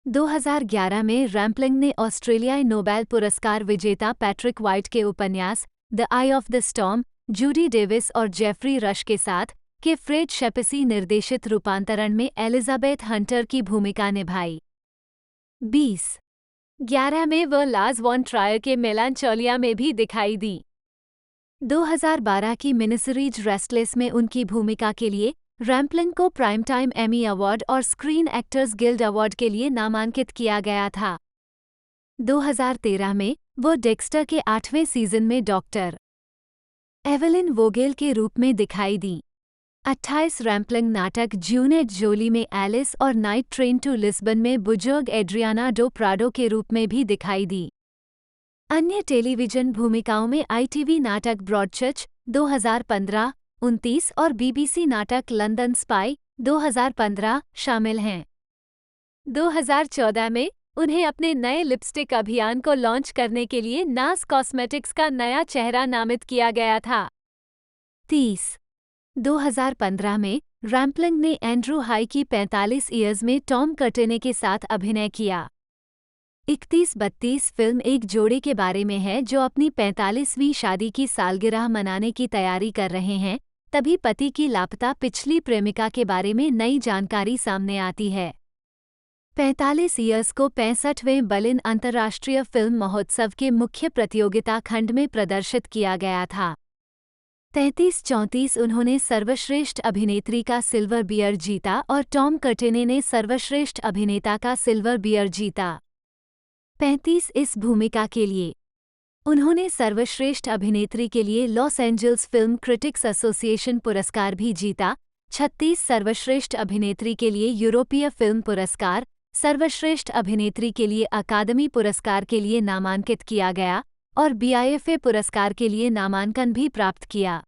Speaker 2: 2011 में रैम्पलिंग ने ऑस्ट्रेलियाई नोबेल पुरस्कार विजेता पैट्रिक वाइट के उपन्यास The Eye of the Storm, Judy Davis और जेफरी रश के साथ के फ्रेड शेपेसी निर्देशित रूपांतरण में एलिजाबेथ हंटर की भूमिका निभाई। 2011 में वह लाज वॉन ट्रायर के मेलांचोलिया में भी दिखाई दी। 2012 की मिनिसीरीज रेस्टलेस में उनकी भूमिका के लिए रैम्पलिंग को प्राइम टाइम एमी अवार्ड और स्क्रीन एक्टर्स गिल्ड अवार्ड के लिए नामांकित किया गया था। 2013 में वो डेक्स्टर के 8वें सीजन में डॉक्टर एवेलिन वोगेल के रूप में दिखाई दी। 28 रैम्पलिंग नाटक ज्यूनेट जोली में एलिस और नाइट ट्रेन टू लिस्बन में बुजुर्ग एड्रियाना डो प्राडो के रूप में भी दिखाई दी। अन्य टेलीविजन भूमिकाओं में ITV नाटक ब्रॉडचर्च 2015, 29 और BBC नाटक लंदन स्पाई 2015 शामिल हैं। 2014 में उन्हें अपने नए लिपस्टिक अभियान को लॉन्च करने के लिए नास कॉस्मेटिक्स का नया चेहरा नामित किया गया था। 2015 में रैम्पलिंग ने एंड्रू हाई की 45 ईयर्स में टॉम कर्टेने के साथ अभिनय किया। 31-32 फिल्म एक जोड़े के बारे में है जो अपनी 45वीं शादी की सालगिरह मनाने की तैयारी कर रहे हैं, तभी पति की लापता पिछली प्रेमिका के बारे में नई जानकारी सामने आती है। 45 ईयर्स को 65वें बर्लिन अंतर्राष्ट्रीय फिल्म महोत्सव के मुख्य प्रतियोगिता खंड में प्रदर्शित किया गया था। 33-34 उन्होंने सर्वश्रेष्ठ अभिनेत्री का सिल्वर बियर जीता और टॉम कर्टेने ने सर्वश्रेष्ठ अभिनेता का सिल्वर बियर जीता। 35 इस भूमिका के लिए उन्होंने सर्वश्रेष्ठ अभिनेत्री के लिए Los Angeles film critics association पुरस्कार भी जीता। 36 सर्वश्रेष्ठ अभिनेत्री के लिए यूरोपीय फिल्म पुरस्कार, सर्वश्रेष्ठ अभिनेत्री के लिए अकादमी पुरस्कार के लिए नामांकित किया गया और BIFA पुरस्कार के लिए नामांकन भी प्राप्त किया।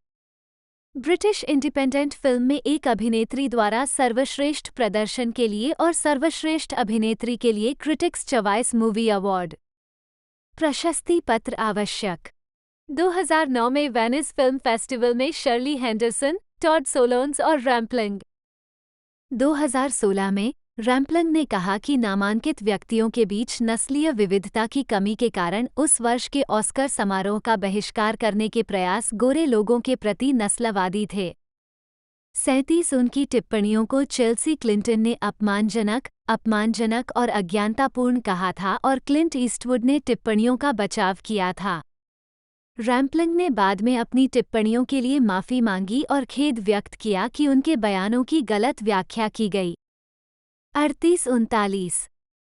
Speaker 2: ब्रिटिश इंडिपेंडेंट फिल्म में एक अभिनेत्री द्वारा सर्वश्रेष्ठ प्रदर्शन के लिए और सर्वश्रेष्ठ अभिनेत्री के लिए क्रिटिक्स चॉइस मूवी अवार्ड। प्रशस्ति पत्र आवश्यक। 2009 में वेनिस फिल्म फेस्टिवल में शर्ली हेंडरसन, टॉड सोलोन्स और रैम्पलिंग। 2016 में रैम्पलिंग ने कहा कि नामांकित व्यक्तियों के बीच नस्लीय विविधता की कमी के कारण उस वर्ष के ऑस्कर समारोह का बहिष्कार करने के प्रयास गोरे लोगों के प्रति नस्लवादी थे। 37 उनकी टिप्पणियों को चेल्सी क्लिंटन ने अपमानजनक और अज्ञानतापूर्ण कहा था और क्लिंट ईस्टवुड ने टिप्पणियों का बचाव किया था। रैम्पलिंग ने बाद में अपनी टिप्पणियों के लिए माफी मांगी और खेद व्यक्त किया कि उनके बयानों की गलत व्याख्या की गई। 38-39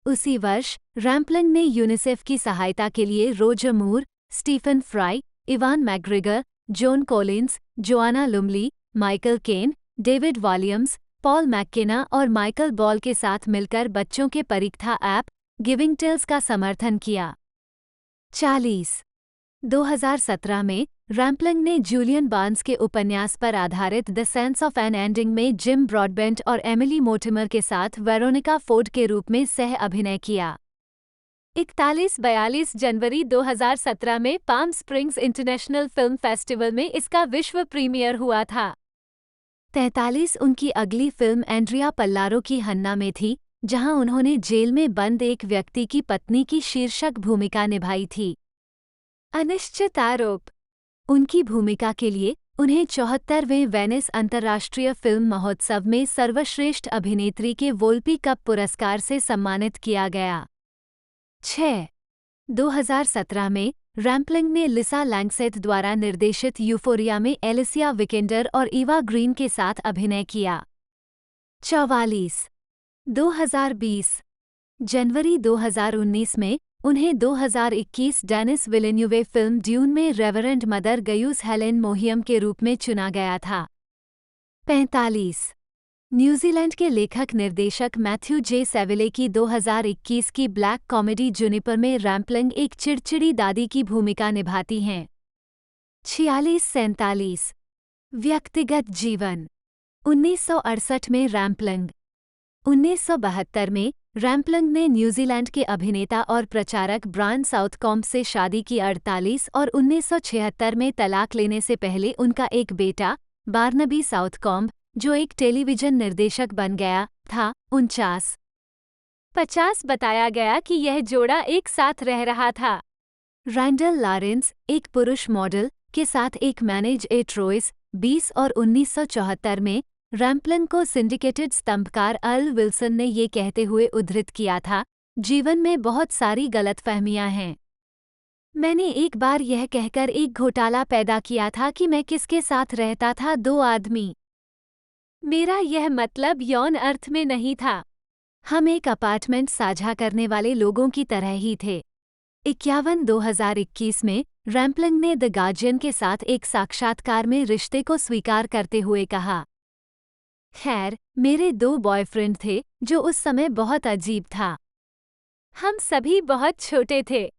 Speaker 2: उसी वर्ष रैम्पलिंग ने यूनिसेफ की सहायता के लिए Roger Moore, Stephen Fry, Ewan McGregor, Joan Collins, Joanna Lumley, Michael Caine, David Walliams, Paul McKenna और माइकल बॉल के साथ मिलकर बच्चों के परीक्षा ऐप गिविंग टेल्स का समर्थन किया। 2017 में रैम्पलिंग ने जूलियन बार्न्स के उपन्यास पर आधारित the sense of an ending में जिम ब्रॉडबेंट और एमिली मोर्टिमर के साथ वेरोनिका फोर्ड के रूप में सह अभिनय किया। 41-42 जनवरी 2017 में palm springs international film festival में इसका विश्व प्रीमियर हुआ था। 43 उनकी अगली फिल्म एंड्रिया पल्लारो की हन्ना में थी, जहां उन्होंने जेल में बंद एक व्यक्ति की पत्नी की शीर्षक भूमिका निभाई थी। अनिश्चित आरोप उनकी भूमिका के लिए उन्हें 74वें वेनिस अंतर्राष्ट्रीय फिल्म महोत्सव में सर्वश्रेष्ठ अभिनेत्री के वोल्पी कप पुरस्कार से सम्मानित किया गया। 2017 में रैम्पलिंग ने लिसा लैंगसेट द्वारा निर्देशित यूफोरिया में एलिसिया विकेंडर और ईवा ग्रीन के साथ अभिनय किया। 2020 जनवरी 2019 में उन्हें 2021 डेनिस विलेन्यूवे फिल्म ड्यून में रेवरेंड मदर गयूस हेलेन मोहियम के रूप में चुना गया था। 45 न्यूजीलैंड के लेखक निर्देशक मैथ्यू जे सेविले की 2021 की ब्लैक कॉमेडी जुनिपर में रैम्पलिंग एक चिड़चिड़ी दादी की भूमिका निभाती हैं। 46-47 व्यक्तिगत जीवन 1968 में रैम्पलिंग 1972 में रैम्पलिंग ने न्यूजीलैंड के अभिनेता और प्रचारक ब्रायन साउथकॉम्ब से शादी की। 48 और 1976 में तलाक लेने से पहले उनका एक बेटा बार्नबी साउथकॉम्ब, जो एक टेलीविजन निर्देशक बन गया था। 49-50 बताया गया कि यह जोड़ा एक साथ रह रहा था। रैंडल लॉरेंस, एक पुरुष मॉडल, के साथ एक मैनेज ए ट्रोइस। 20 और 1974 में रैम्पलिंग को सिंडिकेटेड स्तंभकार अर्ल विल्सन ने ये कहते हुए उद्धृत किया था, जीवन में बहुत सारी गलतफहमियां हैं। मैंने एक बार यह कहकर एक घोटाला पैदा किया था कि मैं किसके साथ रहता था, 2 आदमी। मेरा यह मतलब यौन अर्थ में नहीं था। हम एक अपार्टमेंट साझा करने वाले लोगों की तरह ही थे। 51-2021 में रैम्पलिंग ने द गार्जियन के साथ एक साक्षात्कार में रिश्ते को स्वीकार करते हुए कहा, खैर, मेरे 2 बॉयफ्रेंड थे, जो उस समय बहुत अजीब था। हम सभी बहुत छोटे थे।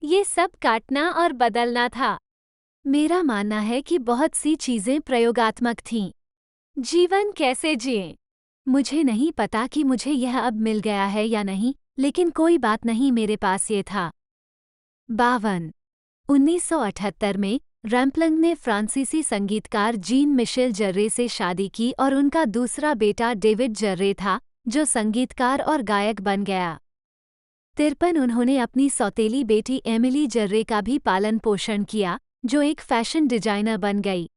Speaker 2: ये सब काटना और बदलना था। मेरा मानना है कि बहुत सी चीजें प्रयोगात्मक थीं। जीवन कैसे जिएं? मुझे नहीं पता कि मुझे यह अब मिल गया है या नहीं, लेकिन कोई बात नहीं, मेरे पास ये था। 52 1978 में रैम्पलिंग ने फ्रांसीसी संगीतकार जीन मिशेल जर्रे से शादी की और उनका दूसरा बेटा डेविड जर्रे था, जो संगीतकार और गायक बन गया। 53 उन्होंने अपनी सौतेली बेटी एमिली जर्रे का भी पालन पोषण किया, जो एक फैशन डिजाइनर बन गई।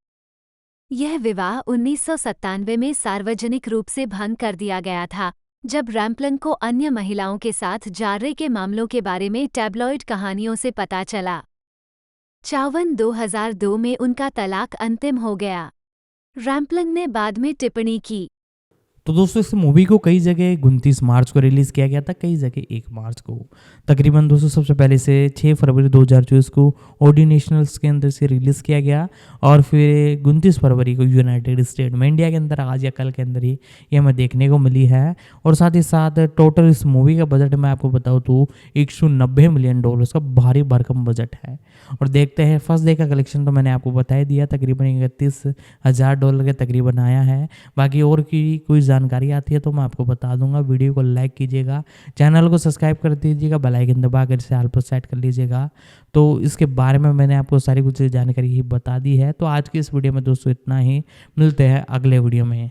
Speaker 2: यह विवाह 1997 में सार्वजनिक रूप से भंग कर दिया गया था, जब रैम्पलिंग को अन्य महिलाओं के साथ जार्रे के मामलों के बारे में टैब्लॉइड कहानियों से पता चला। 52-2002 में उनका तलाक अंतिम हो गया। रैम्पलिंग ने बाद में टिप्पणी की,
Speaker 1: तो दोस्तों इस मूवी को कई जगह 29 मार्च को रिलीज़ किया गया था, कई जगह 1 मार्च को। तकरीबन दोस्तों सबसे पहले से 6 फरवरी 2024 को ओडी नेशनल्स के अंदर से रिलीज़ किया गया और फिर 29 फरवरी को यूनाइटेड स्टेट में, इंडिया के अंदर आज या कल के अंदर ही ये हमें देखने को मिली है। और साथ ही साथ टोटल इस मूवी का बजट मैं आपको बताऊँ तो $190 मिलियन का भारी भरकम बजट है। और देखते हैं फर्स्ट डे का कलेक्शन तो मैंने आपको बता ही दिया, तकरीबन $31,000 के तकरीबन आया है। बाकी और की कोई जानकारी आती है तो मैं आपको बता दूंगा। वीडियो को लाइक कीजिएगा, चैनल को सब्सक्राइब कर दीजिएगा, बेल आइकन दबा कर इसे ऑल पर सेट कर लीजिएगा। तो इसके बारे में मैंने आपको सारी कुछ जानकारी ही बता दी है। तो आज की इस वीडियो में दोस्तों इतना ही, मिलते हैं अगले वीडियो में।